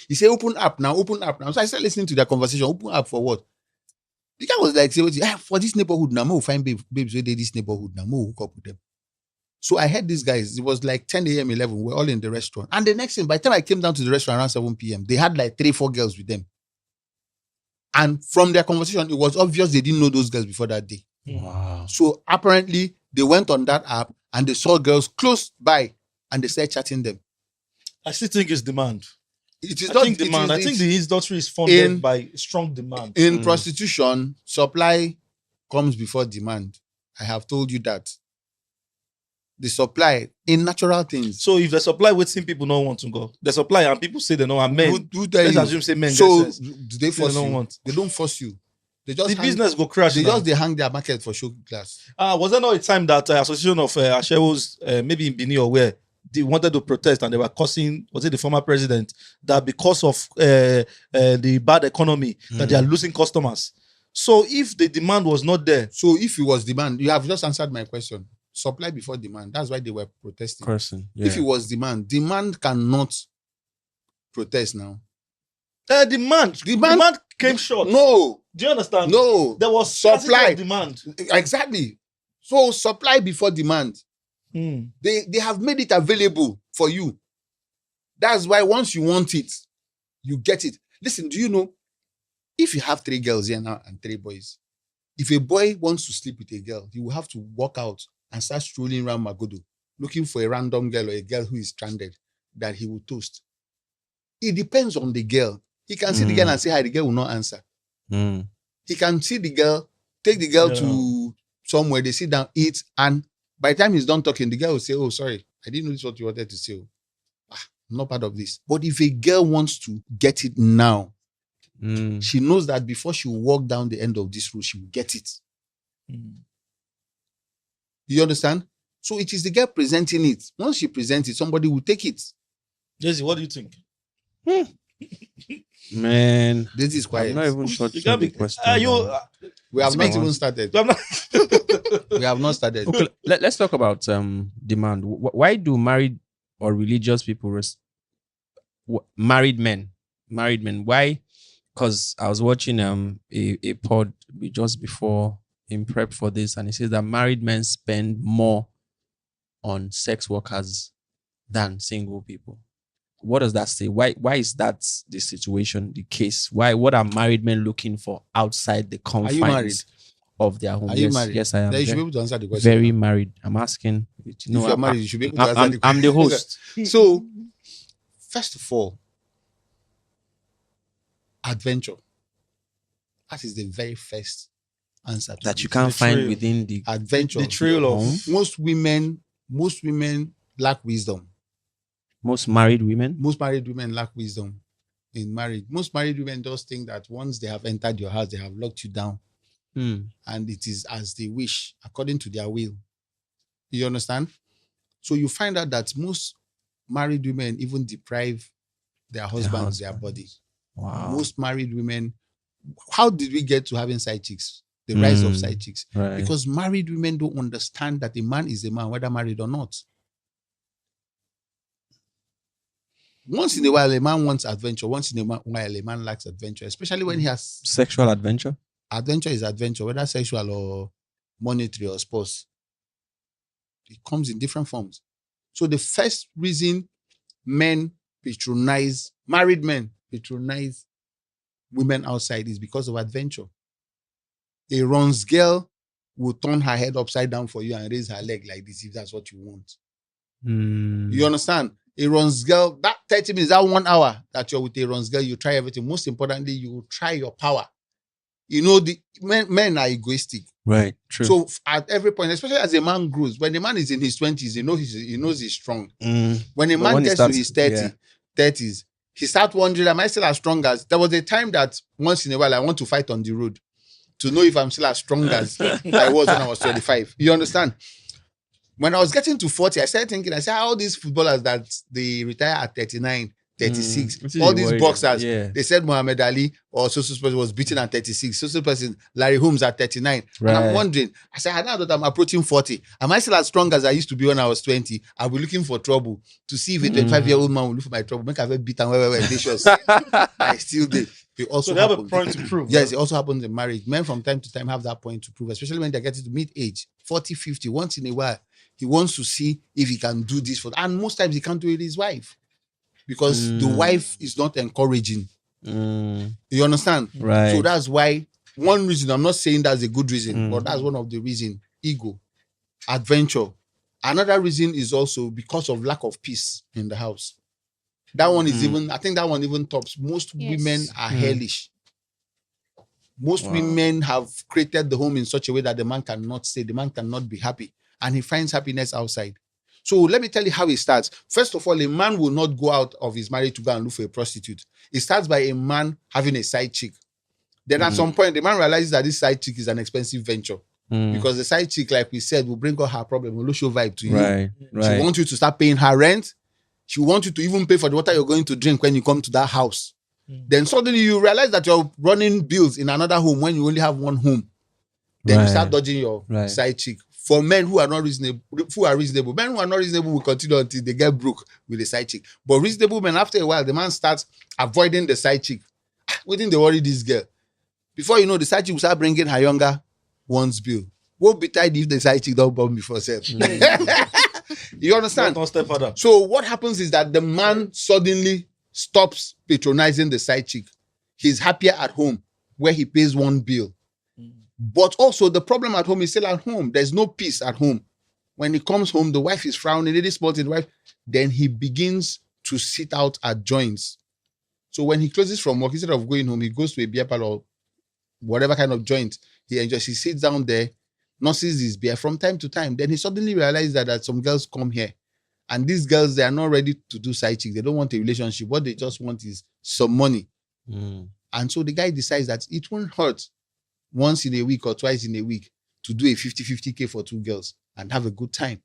He said, open up now. So I started listening to their conversation. Open up for what? The guy was like, for this neighborhood now, we'll find babes where they this neighborhood now, we'll hook up with them. So I heard these guys, it was like 10 a.m., 11, we're all in the restaurant. And the next thing, by the time I came down to the restaurant around 7 p.m., they had like 3-4 girls with them. And from their conversation, it was obvious they didn't know those girls before that day. Wow. So apparently, they went on that app and they saw girls close by and they started chatting them. I still think it's demand. It is I not think demand. I think the industry is funded by strong demand. In prostitution, supply comes before demand. I have told you that. The supply in natural things. So if the supply waiting, people don't want to go. The supply and people say they know are men. Let's assume say men. So do they force you? They don't force you. They just business go crash. They hang their market for show class. Was there not a time that Association of Ashewos, maybe in Benin or where, they wanted to protest and they were cursing, was it the former president, that because of the bad economy, that they are losing customers. So if the demand was not there. So if it was demand, you have just answered my question. Supply before demand. That's why they were protesting. If it was demand cannot protest now. Demand came short. No. Do you understand? No. There was supply demand. Exactly. So supply before demand. They have made it available for you. That's why once you want it, you get it. Listen, do you know, if you have 3 girls here now and 3 boys, if a boy wants to sleep with a girl, he will have to walk out and start strolling around Magodo, looking for a random girl or a girl who is stranded that he will toast. It depends on the girl. He can see the girl and say hi, the girl will not answer. He can see the girl, take the girl to somewhere, they sit down, eat, and By the time he's done talking, the girl will say, "Oh, sorry, I didn't know this is what you wanted to say. I'm not part of this." But if a girl wants to get it now, she knows that before she will walk down the end of this road, she will get it. You understand? So it is the girl presenting it. Once she presents it, somebody will take it. Jesse, what do you think? Man, This is quiet. I'm not even sure. You can't be. We have not Speak. even started. I'm not. We have not started. Okay, let's talk about demand. Why do married or religious people married men? Why? Because I was watching a pod just before in prep for this, and it says that married men spend more on sex workers than single people. What does that say? Why is that the situation, the case? What are married men looking for outside the confines of their home? Are you married? Yes, I am. Then you should be able to answer the question. Very married. I'm asking. If you're married, you should be able to answer the question. I'm the host. So, first of all, adventure. That is the very first answer to That this. you can't The find trail. within the Adventure. The trail of Most women lack wisdom. most married women. Most married women lack wisdom in marriage. Most married women just think that once they have entered your house, they have locked you down. And it is as they wish, according to their will. You understand? So you find out that most married women even deprive their husbands their body. Wow. Most married women, how did we get to having side chicks? The rise of side chicks. Right. Because married women don't understand that a man is a man, whether married or not. Once in a while, a man wants adventure. Once in a while, a man lacks adventure, especially when he has Sexual adventure. adventure is adventure, whether sexual or monetary or sports. It comes in different forms. So the first reason married men patronize women outside is because of adventure. A runs girl will turn her head upside down for you and raise her leg like this if that's what you want. You understand? A runs girl, that 30 minutes, that 1 hour that you're with a runs girl, you try everything. Most importantly, you will try your power. You know, the men are egoistic. Right. True. So at every point, especially as a man grows, when a man is in his 20s, he knows he's strong. When a man gets to his 30s, he starts wondering, am I still as strong as? There was a time that once in a while I want to fight on the road to know if I'm still as strong as I was when I was 25. You understand? When I was getting to 40, I started thinking, all these footballers that they retire at 39, 36, all these boxers, they said Muhammad Ali or social person was beaten at 36, social person Larry Holmes at 39. Right. And I'm wondering, now that I'm approaching 40, am I still as strong as I used to be when I was 20? I'll be looking for trouble to see if a 25-year-old man will look for my trouble. Make a beat and vicious. I still did. So they have a point to prove. Yes, it also happens in marriage. Men from time to time have that point to prove, especially when they're getting to mid-age, 40, 50. Once in a while, he wants to see if he can do this and most times he can't do it with his wife because the wife is not encouraging. You understand? Right. So that's why one reason, I'm not saying that's a good reason, but that's one of the reasons. Ego, adventure. Another reason is also because of lack of peace in the house. That one is I think that one even tops. Most women are hellish. Most women have created the home in such a way that the man cannot stay, the man cannot be happy, and he finds happiness outside. So let me tell you how it starts. First of all, a man will not go out of his marriage to go and look for a prostitute. It starts by a man having a side chick. Then at some point, the man realizes that this side chick is an expensive venture. Because the side chick, like we said, will bring all her problem, Olosho vibe to you. Right. She wants you to start paying her rent. She wants you to even pay for the water you're going to drink when you come to that house. Then suddenly you realize that you're running bills in another home when you only have one home. Then you start dodging your side chick. For men who are not reasonable, men who are not reasonable will continue until they get broke with the side chick. But reasonable men, after a while, the man starts avoiding the side chick. Wouldn't they worry this girl? Before you know, the side chick will start bringing her younger one's bill. Won't be tied if the side chick don't bomb before self. You understand? One step further. So what happens is that the man suddenly stops patronizing the side chick. He's happier at home where he pays one bill. But also the problem at home is still at home. There's no peace at home. When he comes home, the wife is frowning, it is spoiling the wife. Then he begins to sit out at joints. So when he closes from work, instead of going home, he goes to a beer parlor or whatever kind of joint he enjoys. He sits down there. nurses his beer from time to time. Then he suddenly realized that some girls come here, and these girls, they are not ready to do side chick. They don't want a relationship. What they just want is some money. And so the guy decides that it won't hurt once in a week or twice in a week to do a 50-50K for 2 girls and have a good time.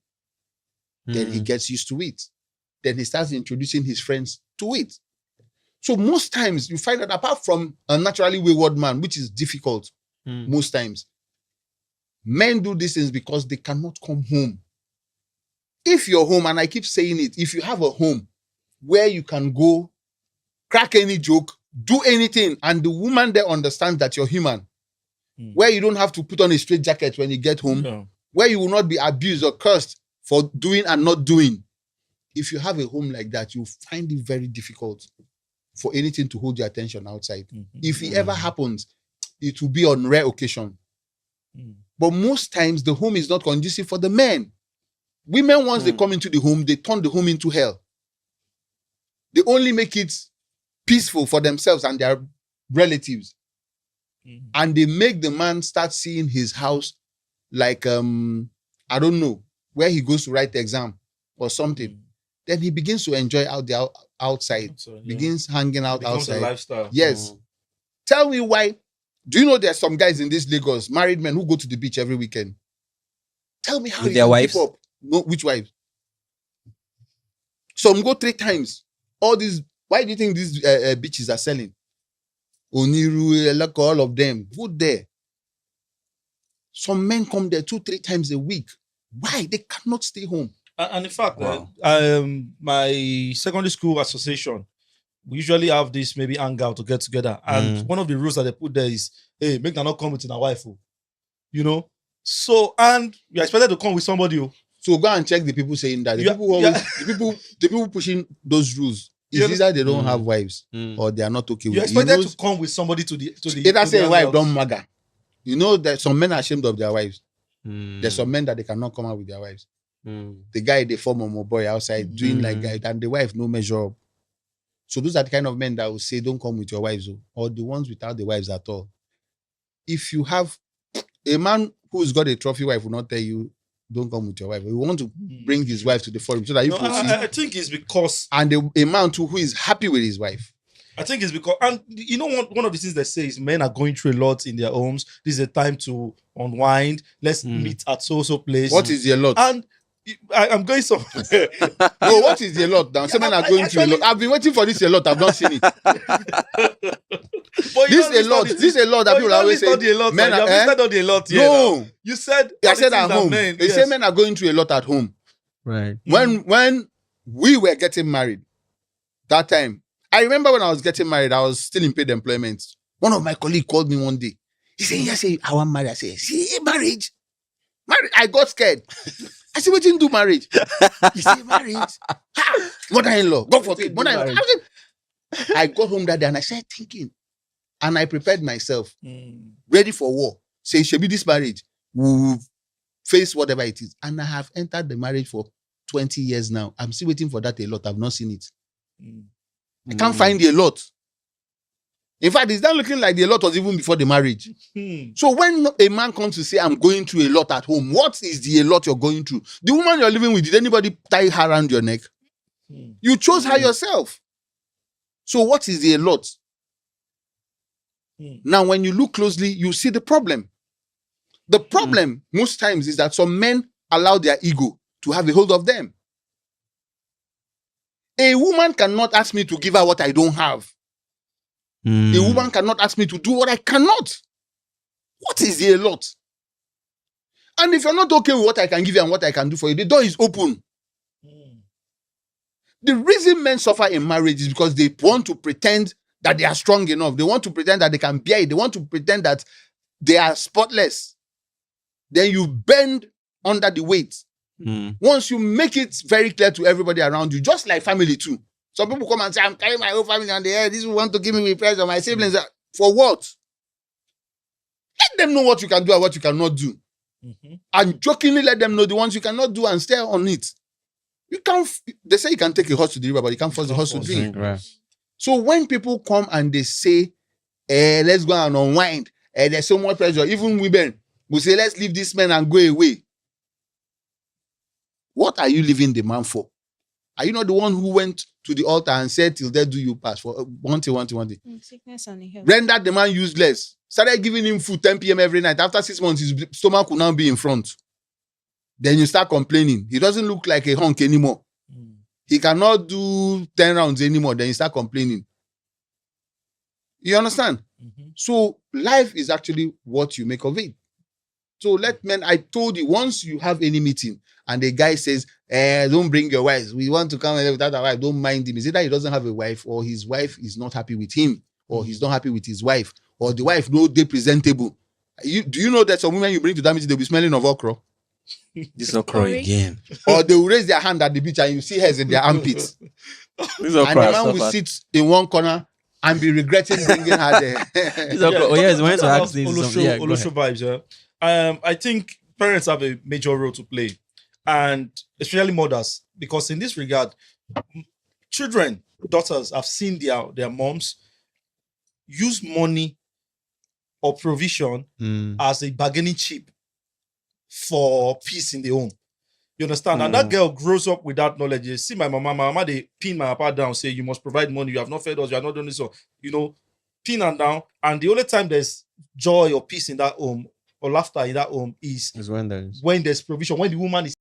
Then he gets used to it. Then he starts introducing his friends to it. So most times you find that apart from a naturally wayward man, which is difficult most times, men do these things because they cannot come home. If you're home, and I keep saying it, if you have a home where you can go, crack any joke, do anything, and the woman there understands that you're human, where you don't have to put on a straight jacket when you get home, where you will not be abused or cursed for doing and not doing. If you have a home like that, you find it very difficult for anything to hold your attention outside. If it ever happens, it will be on rare occasion. But most times, the home is not conducive for the men. Women, once they come into the home, they turn the home into hell. They only make it peaceful for themselves and their relatives. And they make the man start seeing his house like, I don't know, where he goes to write the exam or something. Then he begins to enjoy out the outside, begins hanging out outside. A lifestyle. Yes. Tell me why. Do you know there's some guys in this Lagos, married men, who go to the beach every weekend? Tell me how with their wives? Keep up. No, which wives? Some go 3 times. All these. Why do you think these beaches are selling? Oniru, all of them. Go there. Some men come there 2-3 times a week. Why? They cannot stay home. And in fact, my secondary school association, we usually have this maybe hangout to get together. And one of the rules that they put there is, hey, make them not come with a wife. You know? So, and you're expected to come with somebody. So go and check the people saying that. The people pushing those rules. It's either they don't have wives or they are not okay with it. You're expected to come with somebody to the It has a wife, don't matter. You know that some men are ashamed of their wives. There's some men that they cannot come out with their wives. The guy, they form a boy outside doing like guy, and the wife no measure up. So those are the kind of men that will say, don't come with your wives, or the ones without the wives at all. If you have a man who's got a trophy wife will not tell you, don't come with your wife. We want to bring his wife to the forum so that you can see. I think it's because... And a man too who is happy with his wife. I think it's because... And you know, one of the things they say is men are going through a lot in their homes. This is a time to unwind. Let's meet at so place. What is your lot? And I'm going somewhere. No, what is the lot now? Some men are going to a lot. I've been waiting for this a lot. I've not seen it. This is a lot that people always say. Men are not a lot here. No, you said. I said at home. They say men are going to a lot at home. Right. When we were getting married, that time, I remember when I was getting married, I was still in paid employment. One of my colleagues called me one day. He said, "Yes, I want married." I said, "See, marriage. I got scared." I said, "What didn't do marriage?" He said, "Marriage? Ha! Mother-in-law. God forbid. Mother-in-law." I got home that day and I started thinking. And I prepared myself, ready for war. Say, should be this marriage. We'll face whatever it is. And I have entered the marriage for 20 years now. I'm still waiting for that a lot. I've not seen it. I can't find the a lot. In fact, it's not looking like the lot was even before the marriage. So when a man comes to say, I'm going through a lot at home, what is the a lot you're going through? The woman you're living with, did anybody tie her around your neck? You chose her yourself. So what is the a lot? Now, when you look closely, you see the problem. The problem most times is that some men allow their ego to have a hold of them. A woman cannot ask me to give her what I don't have. A woman cannot ask me to do what I cannot. What is the a lot? And if you're not okay with what I can give you and what I can do for you, the door is open. The reason men suffer in marriage is because they want to pretend that they are strong enough. They want to pretend that they can bear it. They want to pretend that they are spotless. Then you bend under the weight. Once you make it very clear to everybody around you, just like family too. Some people come and say, I'm carrying my whole family on the head. This want to give me presents, my siblings. For what? Let them know what you can do and what you cannot do. And jokingly let them know the ones you cannot do and stay on it. You can't, they say you can take a horse to the river, but you can't force the horse to drink. Right. So when people come and they say, let's go and unwind, there's so much pressure, even women, We say, let's leave this man and go away. What are you leaving the man for? Are you not the one who went to the altar and said, till they do you pass for one thing? Sickness and health. Rendered the man useless. Started giving him food 10 p.m. every night. After 6 months, his stomach will now be in front. Then you start complaining. He doesn't look like a hunk anymore. He cannot do 10 rounds anymore. Then you start complaining. You understand? So life is actually what you make of it. So I told you, once you have any meeting and the guy says, don't bring your wife. We want to come without a wife. Don't mind him. Is it that he doesn't have a wife, or his wife is not happy with him, or he's not happy with his wife, or the wife no dey presentable? Do you know that some women you bring to that meeting, they'll be smelling of okra? This okra again. Or they will raise their hand at the beach and you see hairs in their armpits. This And the man will sit in one corner and be regretting bringing her there. This okra. Oh yes, when to ask this. Olosho Vibes, yeah. I think parents have a major role to play, and especially mothers, because in this regard, children, daughters have seen their moms use money or provision as a bargaining chip for peace in the home. You understand? And that girl grows up with that knowledge. You see my mama, they pin my papa down, say, you must provide money, you have not fed us, you have not done this, so, pin her down. And the only time there's joy or peace in that home, or laughter in that home, is when there's provision, when the woman is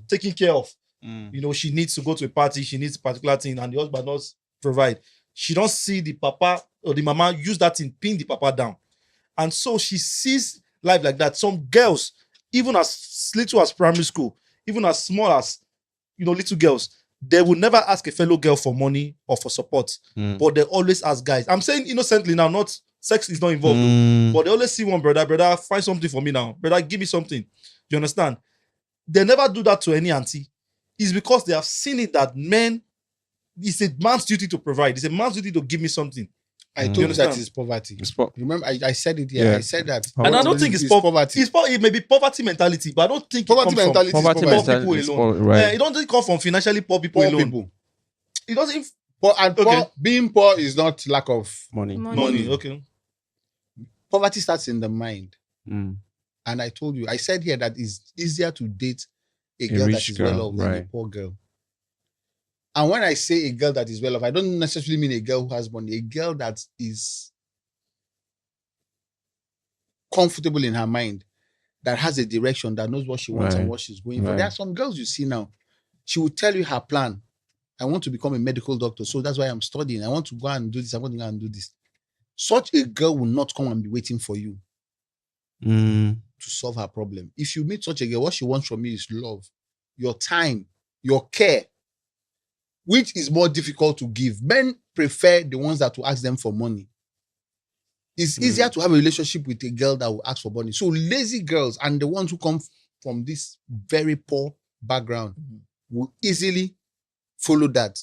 taken care of. She needs to go to a party, she needs a particular thing, and the husband does provide. She don't see the papa or the mama use that thing, pin the papa down. And so she sees life like that. Some girls, even as little as primary school, even as small as little girls, they will never ask a fellow girl for money or for support, but they always ask guys. I'm saying innocently now, not sex is not involved, but they always see one brother, find something for me now, brother, give me something. You understand? They never do that to any auntie. It's because they have seen it that it's a man's duty to provide. It's a man's duty to give me something. I told you that is poverty. Remember, I said it here. Yeah. I said that. And I don't think it's poverty. It may be poverty mentality, but I don't think poverty mentality from poor people alone. Right. It doesn't come from financially poor people alone. People. It doesn't. Being poor is not lack of money. Okay. Poverty starts in the mind. And I told you, I said here that it's easier to date a girl that is well off than a poor girl. And when I say a girl that is well off, I don't necessarily mean a girl who has money. A girl that is comfortable in her mind, that has a direction, that knows what she wants and what she's going for. There are some girls you see now, she will tell you her plan. I want to become a medical doctor, so that's why I'm studying. I want to go and do this. I want to go and do this. Such a girl will not come and be waiting for you to solve her problem. If you meet such a girl, what she wants from you is love, your time, your care. Which is more difficult to give? Men prefer the ones that will ask them for money. It's easier to have a relationship with a girl that will ask for money. So lazy girls and the ones who come from this very poor background will easily follow that.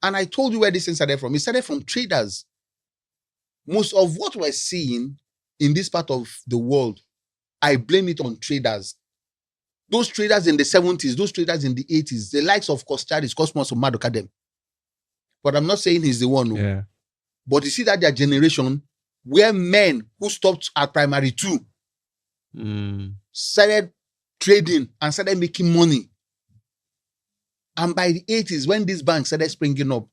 And I told you where this thing started from. It started from traders. Most of what we're seeing in this part of the world, I blame it on traders. Those traders in the 70s, those traders in the 80s, the likes of Costaris, Cosmos, or Madoka them. But I'm not saying he's the one. Yeah. But you see that their generation, where men who stopped at primary 2 started trading and started making money. And by the 80s, when these banks started springing up,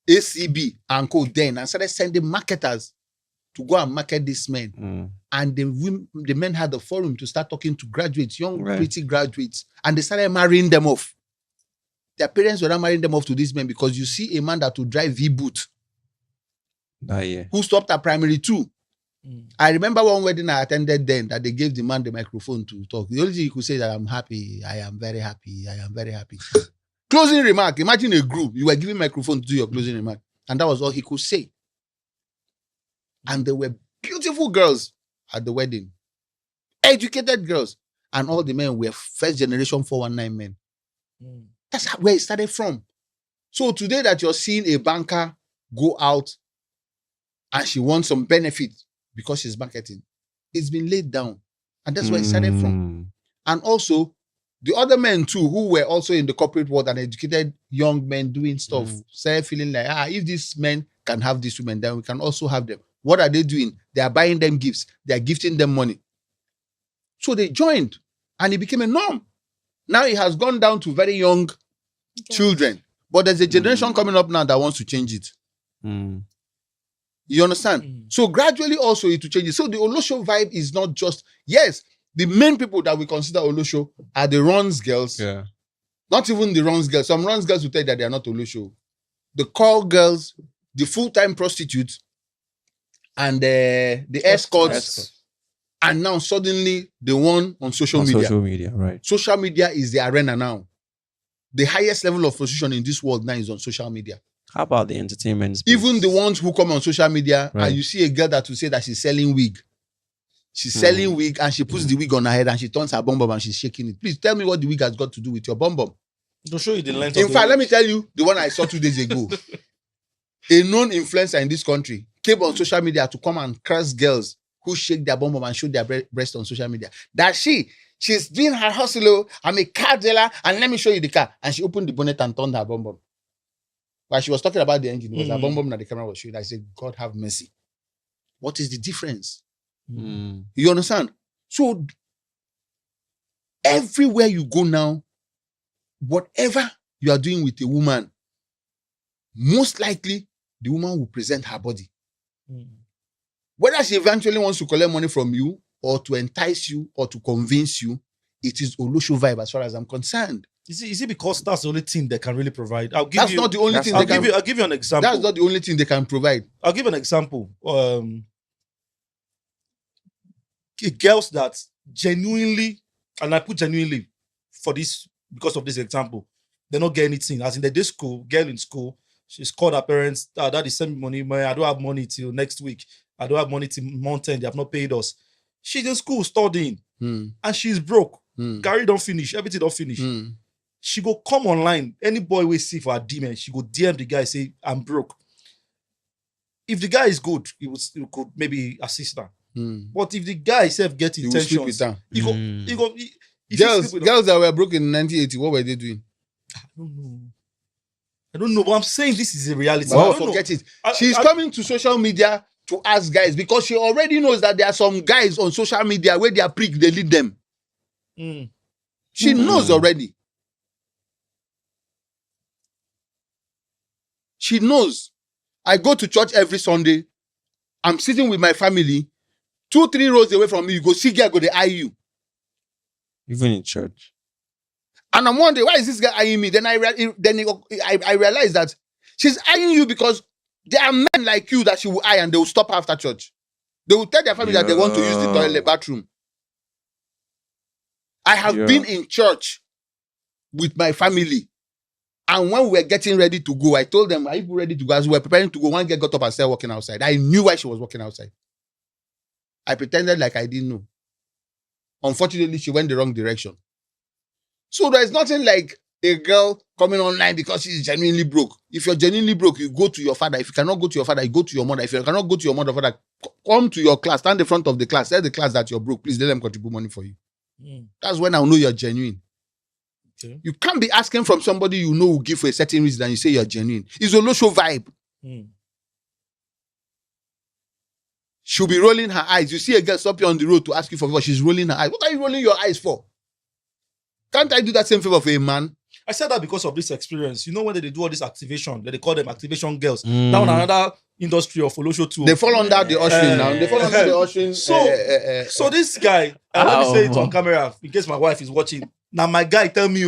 ACB and co then, and started sending marketers to go and market these men. And the men had the forum to start talking to graduates, young, pretty graduates, and they started marrying them off. Their parents were not marrying them off to these men because you see a man that will drive V-boot who stopped at primary 2. I remember one wedding I attended then that they gave the man the microphone to talk. The only thing he could say is that I'm happy, I am very happy, I am very happy. Closing remark. Imagine a group, you were giving microphone to do your closing remark. And that was all he could say. And there were beautiful girls at the wedding. Educated girls. And all the men were first generation 419 men. That's where it started from. So today that you're seeing a banker go out and she wants some benefit because she's marketing, it's been laid down. And that's where it started from. And also, the other men too, who were also in the corporate world and educated young men doing stuff, started feeling like, if these men can have these women, then we can also have them. What are they doing? They are buying them gifts. They are gifting them money. So they joined and it became a norm. Now it has gone down to very young children. But there's a generation coming up now that wants to change it. You understand? So gradually also it will change it. So the Olosho vibe is not just, yes, the main people that we consider Olosho are the runs girls. Yeah. Not even the runs girls. Some runs girls will tell you that they are not Olosho. The call girls, the full-time prostitutes, and the escorts. And now suddenly the one on social media. Social media, right. Social media is the arena now. The highest level of position in this world now is on social media. How about the entertainment space? Even the ones who come on social media, Right. and you see a girl that will say that she's selling wig. She's selling wig and she puts the wig on her head and she turns her bum bum and she's shaking it. Please tell me what the wig has got to do with your bum bum. To show you the length In of fact, let me tell you the one I saw 2 days ago. A known influencer in this country came on social media to come and curse girls who shake their bum bum and show their breast on social media. That she's doing her hustle. I'm a car dealer and let me show you the car. And she opened the bonnet and turned her bum bum. While she was talking about the engine, it was her bum bum that the camera was showing. I said, God have mercy. What is the difference? You understand? So everywhere you go now, whatever you are doing with a woman, most likely the woman will present her body. Whether she eventually wants to collect money from you or to entice you or to convince you, it is Olosho vibe as far as I'm concerned. Is it because that's the only thing they can really provide? That's not the only thing they can. I'll give you an example. That's not the only thing they can provide. I'll give an example. Girls that genuinely, and I put genuinely for this because of this example, they don't get anything. As in the day school, girl in school, she's called her parents, daddy send me money, man, I don't have money till next week. I don't have money till month end, they have not paid us. She's in school studying and she's broke. Gary don't finish, everything don't finish. She go come online, any boy we see for her DM, she go DM the guy, say, I'm broke. If the guy is good, he could maybe assist her. But if the guy self get intentions, he go. Girls that were broke in 1980, what were they doing? I don't know, but I'm saying this is a reality. Well, forget it. She's coming to social media to ask guys because she already knows that there are some guys on social media where they are prick, they lead them. She knows already. She knows. I go to church every Sunday. I'm sitting with my family. 2-3 rows away from me, you go see girl, go they eye you. Even in church. And I'm wondering, why is this guy eyeing me? Then I realize that she's eyeing you because there are men like you that she will eye and they will stop after church. They will tell their family that they want to use the toilet, bathroom. I have been in church with my family. And when we were getting ready to go, I told them, are you ready to go? As we were preparing to go, one girl got up and started walking outside. I knew why she was walking outside. I pretended like I didn't know. Unfortunately, she went the wrong direction. So there's nothing like a girl coming online because she's genuinely broke. If you're genuinely broke, you go to your father. If you cannot go to your father, you go to your mother. If you cannot go to your mother, father, come to your class, stand in front of the class, tell the class that you're broke. Please let them contribute money for you. That's when I'll know you're genuine. Okay. You can't be asking from somebody you know will give for a certain reason and you say you're genuine. It's a Olosho vibe. She'll be rolling her eyes. You see a girl stop you on the road to ask you for favor. She's rolling her eyes. What are you rolling your eyes for? Can't I do that same favor for a man? I said that because of this experience. You know when they do all this activation, they call them activation girls. Now another industry of Olosho too. They fall under the ushering now. They fall under the ushering. So this guy, let me say it on camera in case my wife is watching. Now my guy tell me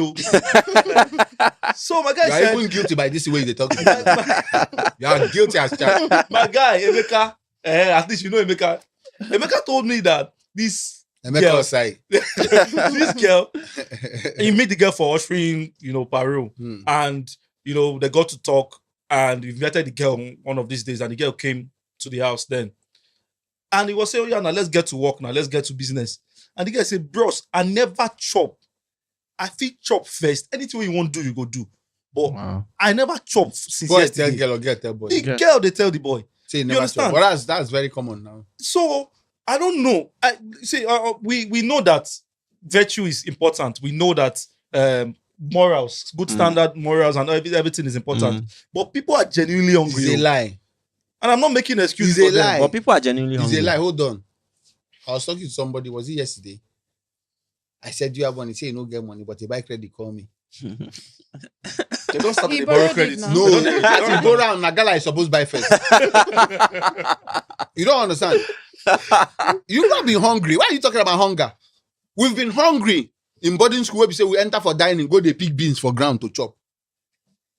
so my guy said, you're even guilty by this way they talk about. You are guilty as charged. My guy, Emeka, at least you know Emeka. Emeka told me that this girl, this girl, he met the girl for ushering, Peru. And, they got to talk and he invited the girl one of these days and the girl came to the house then. And he was saying, now let's get to work now. Let's get to business. And the girl said, bros, I never chop. I feel chop first. Anything you want to do, you go do. But I never chop since yesterday. Tell girl or girl tell boy. The girl, they tell the boy. Say never chop. Well, that's very common now. So, I don't know. We know that virtue is important. We know that morals, good standard morals and everything is important. But people are genuinely hungry. It's a lie. And I'm not making excuses for them. But people are genuinely hungry. It's a lie. Hold on. I was talking to somebody, was it yesterday? I said, do you have money? He say, you don't get money, but you buy credit, call me. They don't start He to borrow borrowed it credit. now. No, They don't- as in borrow and Nagala is supposed to buy first. You don't understand. You've not been hungry. Why are you talking about hunger? We've been hungry in boarding school where we say we enter for dining, go they pick beans for ground to chop.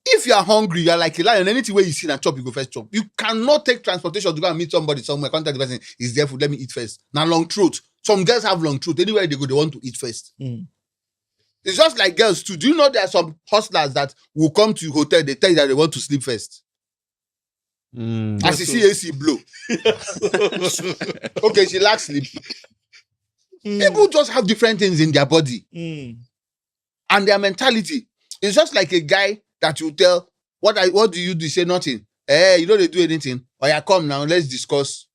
If you are hungry, you are like a lion. Anything where you see and chop, you go first chop. You cannot take transportation to go and meet somebody somewhere. Contact the person, is there food, let me eat first. Now long throat. Some girls have long throat. Anywhere they go, they want to eat first. It's just like girls too. Do you know there are some hustlers that will come to hotel, they tell you that they want to sleep first? As you see AC blow. Okay, she lacks sleep. People just have different things in their body and their mentality. It's just like a guy that you tell, what do you do? Say nothing. You know they do anything. Or yeah, come now, let's discuss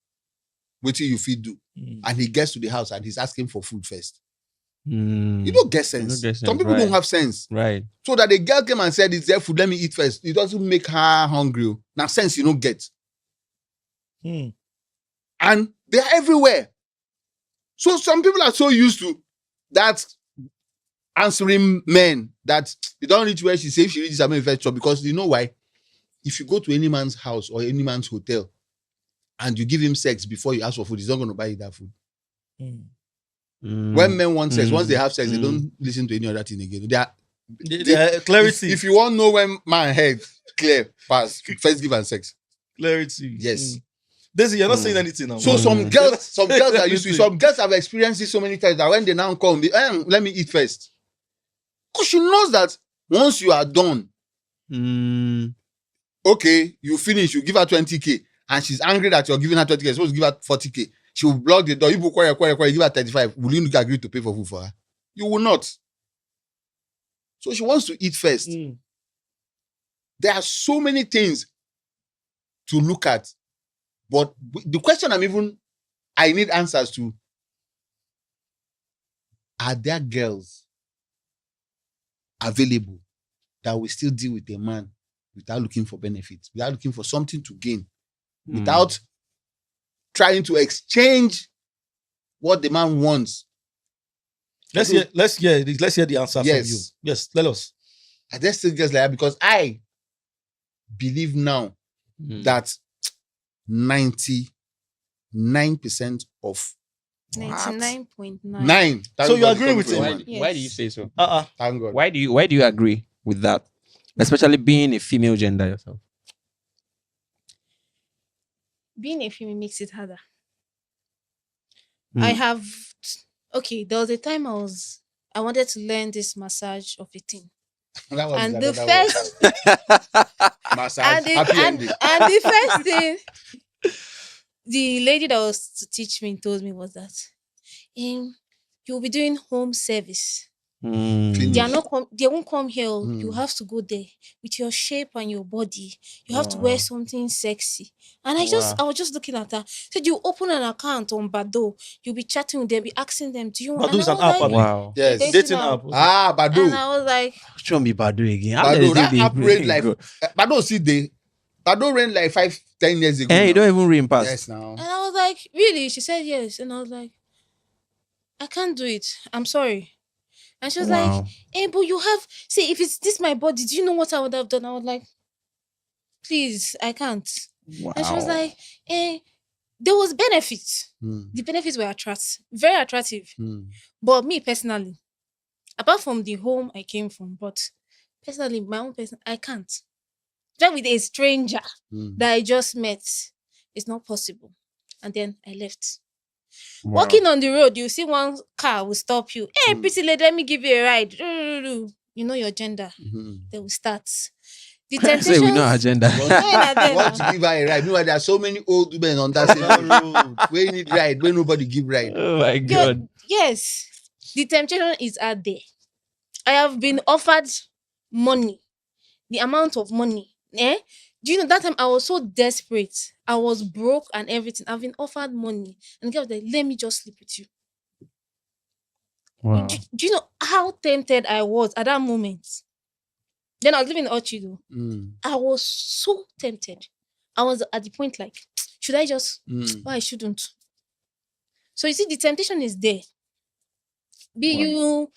what you feel do. And he gets to the house and he's asking for food first. You don't get sense. Some people don't have sense. Right. So that the girl came and said, it's their food, let me eat first. It doesn't make her hungry. Now sense you don't get. And they're everywhere. So some people are so used to that answering men that you don't reach where she says if she reaches a first job, because you know why? If you go to any man's house or any man's hotel and you give him sex before you ask for food, he's not going to buy you that food. When men want sex, once they have sex, they don't listen to any other thing again. Clarity. If you want to know when man head clear, pass, first give and sex. Clarity. Yes. Daisy, you're not saying anything now. So some girls are used to it. Some girls have experienced it so many times that when they now come, let me eat first. Because she knows that once you are done, okay, you finish, you give her 20K, and she's angry that you're giving her 20K, you're supposed to give her 40K. She will block the door. You book quiet, you give her 35. Will you agree to pay for food for her? You will not. So she wants to eat first. There are so many things to look at. But the question I need answers to, are there girls available that will still deal with a man without looking for benefits, without looking for something to gain, without trying to exchange what the man wants? Let's hear the answer from you. Yes, tell us. Are there still girls like that? Because I believe now that 99% of 99.9. So you agree with him? Why do you say so? Thank God. Why do you agree with that? Especially being a female gender yourself. Being a female makes it harder. There was a time I wanted to learn this massage of a thing. And the first massage, and the first thing the lady that was to teach me told me was that you'll be doing home service. They won't come here. You have to go there with your shape and your body. You have to wear something sexy. And I was just looking at her. Said you open an account on Badoo, you'll be chatting with them, be asking them, do you want? Badoo is an app. Wow. Yes. Dating app. Badoo. And I was like, Show me Badoo again. Badoo, that app ran like Badoo ran like 5-10 years ago. You don't even ring past. Yes, now. and I was like, really? She said yes. And I was like, I can't do it. I'm sorry. And she was like, but you have, see, if it's this my body, do you know what I would have done? I was like, please, I can't. Wow. And she was like, there was benefits. The benefits were very attractive. But me personally, apart from the home I came from, but personally, my own person, I can't. Just with a stranger that I just met, it's not possible. And then I left. Walking on the road, you see one car will stop you. Hey, pretty lady, let me give you a ride. You know your gender. They will start. The temptation. Say we know our gender. Want to give her a ride? Meanwhile, there are so many old women on that same road where you need ride, where nobody give ride. Oh my God. Yes, the temptation is out there. I have been offered money, the amount of money. Do you know that time I was so desperate? I was broke and everything. I've been offered money, and the girl was like, "Let me just sleep with you." Wow. Do you know how tempted I was at that moment? Then I was living in Ochido. I was so tempted. I was at the point like, should I just? Why I shouldn't? So you see, the temptation is there. Be you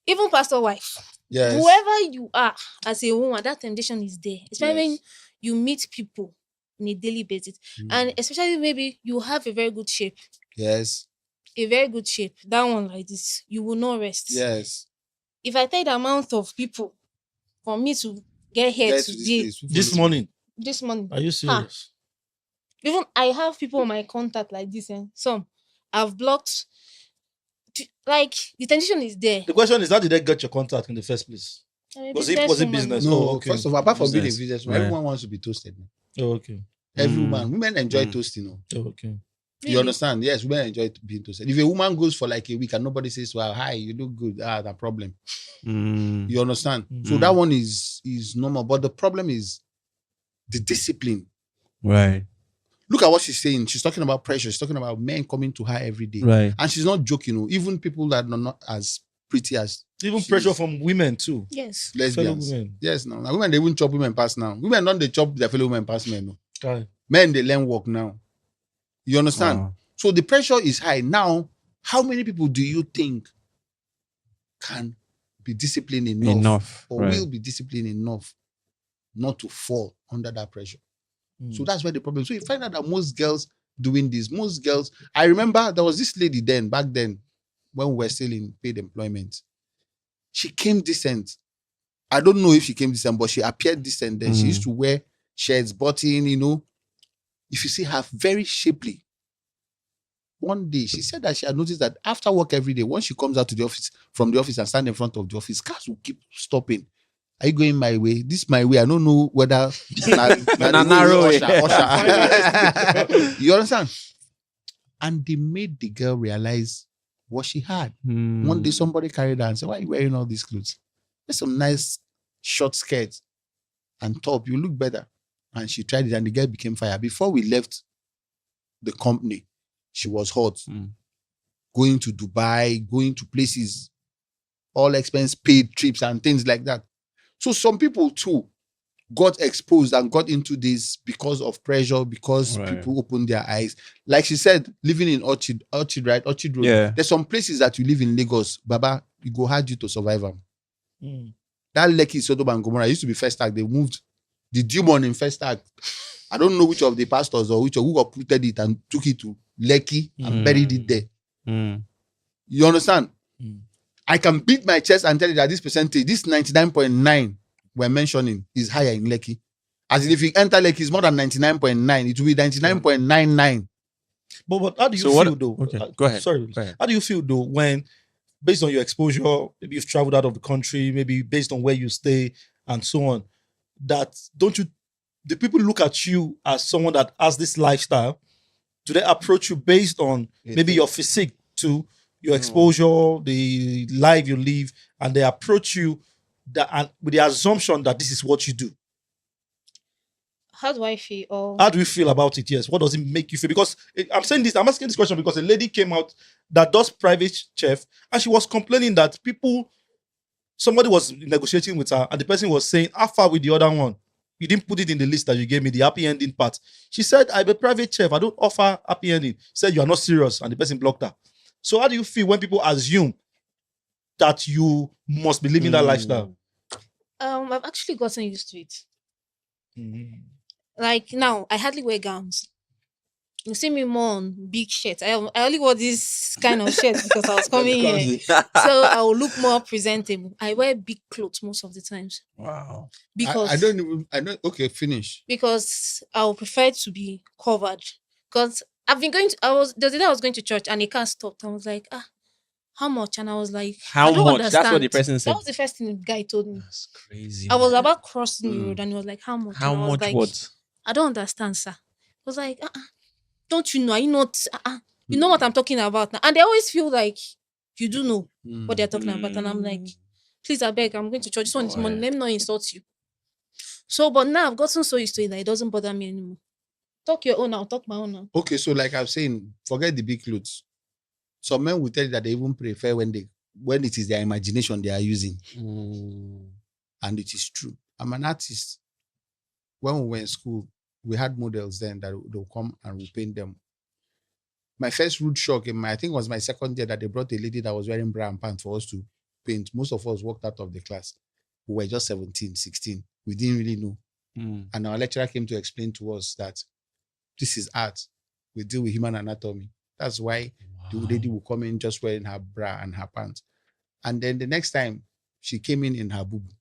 even pastor wife. Yes. Whoever you are as a woman, that temptation is there. Especially when Yes. you meet people on a daily basis. And especially maybe you have a very good shape. Yes. A very good shape. That one like this, you will not rest. Yes. If I tell the amount of people for me to get here Get to this today, place. Who This follows me? morning. Are you serious? even I have people on my contact like this, and some I've blocked. Like the tension is there. The question is, how did they get your contact in the first place? Was it businesswoman. business? No, Oh, okay. first of all, apart from being a Business. business, Right. everyone wants to be toasted. Oh, okay. Every woman, women enjoy toasting. No? Oh, okay. You Really? understand? Yes, women enjoy being toasted. If a woman goes for like a week and nobody says, "Well, hi, you look good," the problem. You understand? So that one is normal. But the problem is the discipline. Right. Look at what she's saying. She's talking about pressure. She's talking about men coming to her every day. Right. And she's not joking. No? Even people that are not as pretty as Even she pressure is. from women too. Yes. Lesbians. Fellow women. Yes, now women they won't chop women pass now. Women don't they chop their fellow women pass men. No. Okay. Men they learn work now. You understand? Wow. So the pressure is high. Now, how many people do you think can be disciplined enough or Right. will be disciplined enough not to fall under that pressure? So that's where the problem. So you find out that most girls doing this, most girls. I remember there was this lady back then, when we were still in paid employment. She came decent. I don't know if she came decent, but she appeared decent. Then she used to wear shirts, button, you know. If you see her, very shapely. One day, she said that she had noticed that after work every day, once she comes out to the office, from the office and stand in front of the office, cars will keep stopping. Are you going my way? This my way. I don't know whether narrow way. Usher. You understand? And they made the girl realize what she had. One day somebody carried her and said, "Why are you wearing all these clothes? There's some nice short skirts and top. You look better." And she tried it and the girl became fire. Before we left the company, she was hot. Going to Dubai, going to places, all expense paid trips and things like that. So some people too got exposed and got into this because of pressure, because people opened their eyes. Like she said, living in Orchard, right? Orchard Road. Yeah. There's some places that you live in Lagos, Baba, you go hard you to survive them. That Lekki, Sodom and Gomorrah used to be first tag. They moved the demon in first tag. I don't know which of the pastors or who uprooted it and took it to Lekki and buried it there. You understand? I can beat my chest and tell you that this percentage, this 99.9 we're mentioning, is higher in Lekki. As in, if you enter Lekki, it's more than 99.9. It will be 99.99. But how do you feel though? Okay, go ahead. Sorry. Go ahead. How do you feel though when, based on your exposure, maybe you've traveled out of the country, maybe based on where you stay and so on, that the people look at you as someone that has this lifestyle? Do they approach you based on maybe your physique too, your exposure, the life you live, and they approach you and with the assumption that this is what you do? How do I feel? How do you feel about it? Yes. What does it make you feel? Because I'm asking this question because a lady came out that does private chef and she was complaining that somebody was negotiating with her and the person was saying, how far with the other one? You didn't put it in the list that you gave me, the happy ending part. She said, I'm a private chef. I don't offer happy ending. Said, you are not serious. And the person blocked her. So how do you feel when people assume that you must be living that lifestyle? I've actually gotten used to it. Like now, I hardly wear gowns. You see me more on big shirts. I only wore this kind of shirt because I was coming here. So I will look more presentable. I wear big clothes most of the times. Wow. Because Okay, finish. Because I would prefer to be covered. Because I've been the other day I was going to church and the car stopped. I was like, how much? And I was like, how I don't much? understand. That's what the person said. That was the first thing the guy told me. That's crazy. I was about crossing the road and he was like, how much? How and I was much? like, What? I don't understand, sir. I was like, don't you know? Are you not? You know what I'm talking about now? And they always feel like you do know what they're talking about. And I'm like, please, I beg, I'm going to church. This one is money. Let me not insult you. So, but now I've gotten so used to it that it doesn't bother me anymore. Talk your own, I'll talk my own now. Okay, so like I'm saying, forget the big clothes. Some men will tell you that they even prefer when it is their imagination they are using. And it is true. I'm an artist. When we were in school, we had models then that they'll come and we paint them. My first rude shock I think it was my second year that they brought a lady that was wearing bra and pants for us to paint. Most of us walked out of the class. We were just 17, 16. We didn't really know. And our lecturer came to explain to us that this is art. We deal with human anatomy. That's why the lady will come in just wearing her bra and her pants. And then the next time, she came in her boo-boo.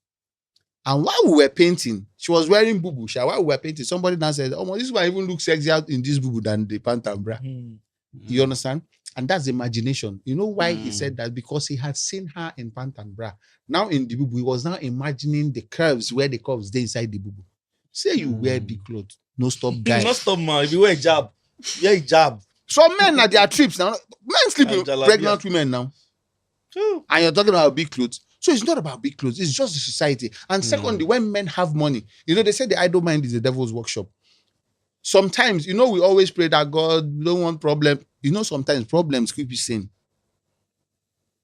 And while we were painting, she was wearing boo-boo. While we were painting, somebody now said, oh, this one even looks sexier in this boo-boo than the pant and bra. You understand? And that's imagination. You know why he said that? Because he had seen her in pant and bra. Now in the boo-boo, he was now imagining the curves, where the curves they inside the boo-boo. Say you wear big clothes, no stop guy. No stop, man. If you wear hijab, yeah, hijab. Some men at their trips now. Men sleep with pregnant women now. True. And you're talking about big clothes. So it's not about big clothes. It's just the society. And secondly, when men have money, they say the idle mind is the devil's workshop. Sometimes, we always pray that God don't want problem. Sometimes problems keep you sane.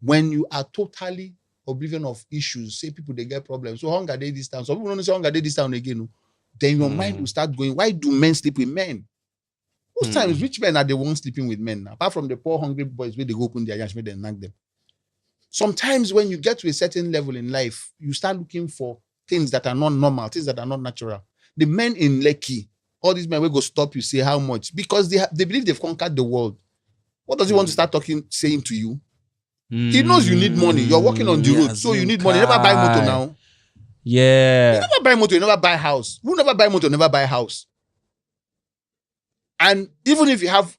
When you are totally oblivion of issues, say people, they get problems. So hunger day this town. Some people don't say hunger day this town again. Then your mind will start going, why do men sleep with men? Most times, rich men are the ones sleeping with men now. Apart from the poor, hungry boys, where they go open their yash, where they nag them. Sometimes when you get to a certain level in life, you start looking for things that are not normal, things that are not natural. The men in Lekki, all these men will go stop you, say how much? Because they believe they've conquered the world. What does he want to start saying to you? He knows you need money. You're walking on the road, so you need money. You never buy motor now. Yeah. You never buy motor, you never buy house. Who never buy motor, never buy house. And even if you have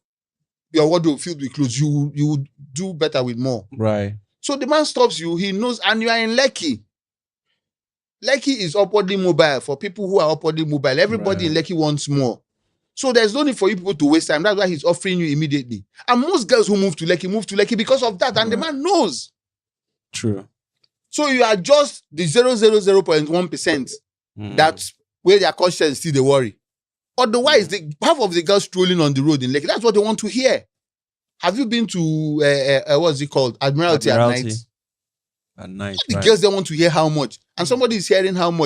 your wardrobe filled with clothes, you would do better with more. Right. So the man stops you, he knows, and you are in Lekki. Lekki is upwardly mobile for people who are upwardly mobile. Everybody in Lekki wants more. So there's no need for you people to waste time. That's why he's offering you immediately. And most girls who move to Lekki because of that. And the man knows. True. So you are just the 0.1% that's where their conscience still they worry. Otherwise, half of the girls strolling on the road in Lekki, that's what they want to hear. Have you been to, what's it called? Admiralty at night? At night. The girls, they want to hear how much. And somebody is hearing how much.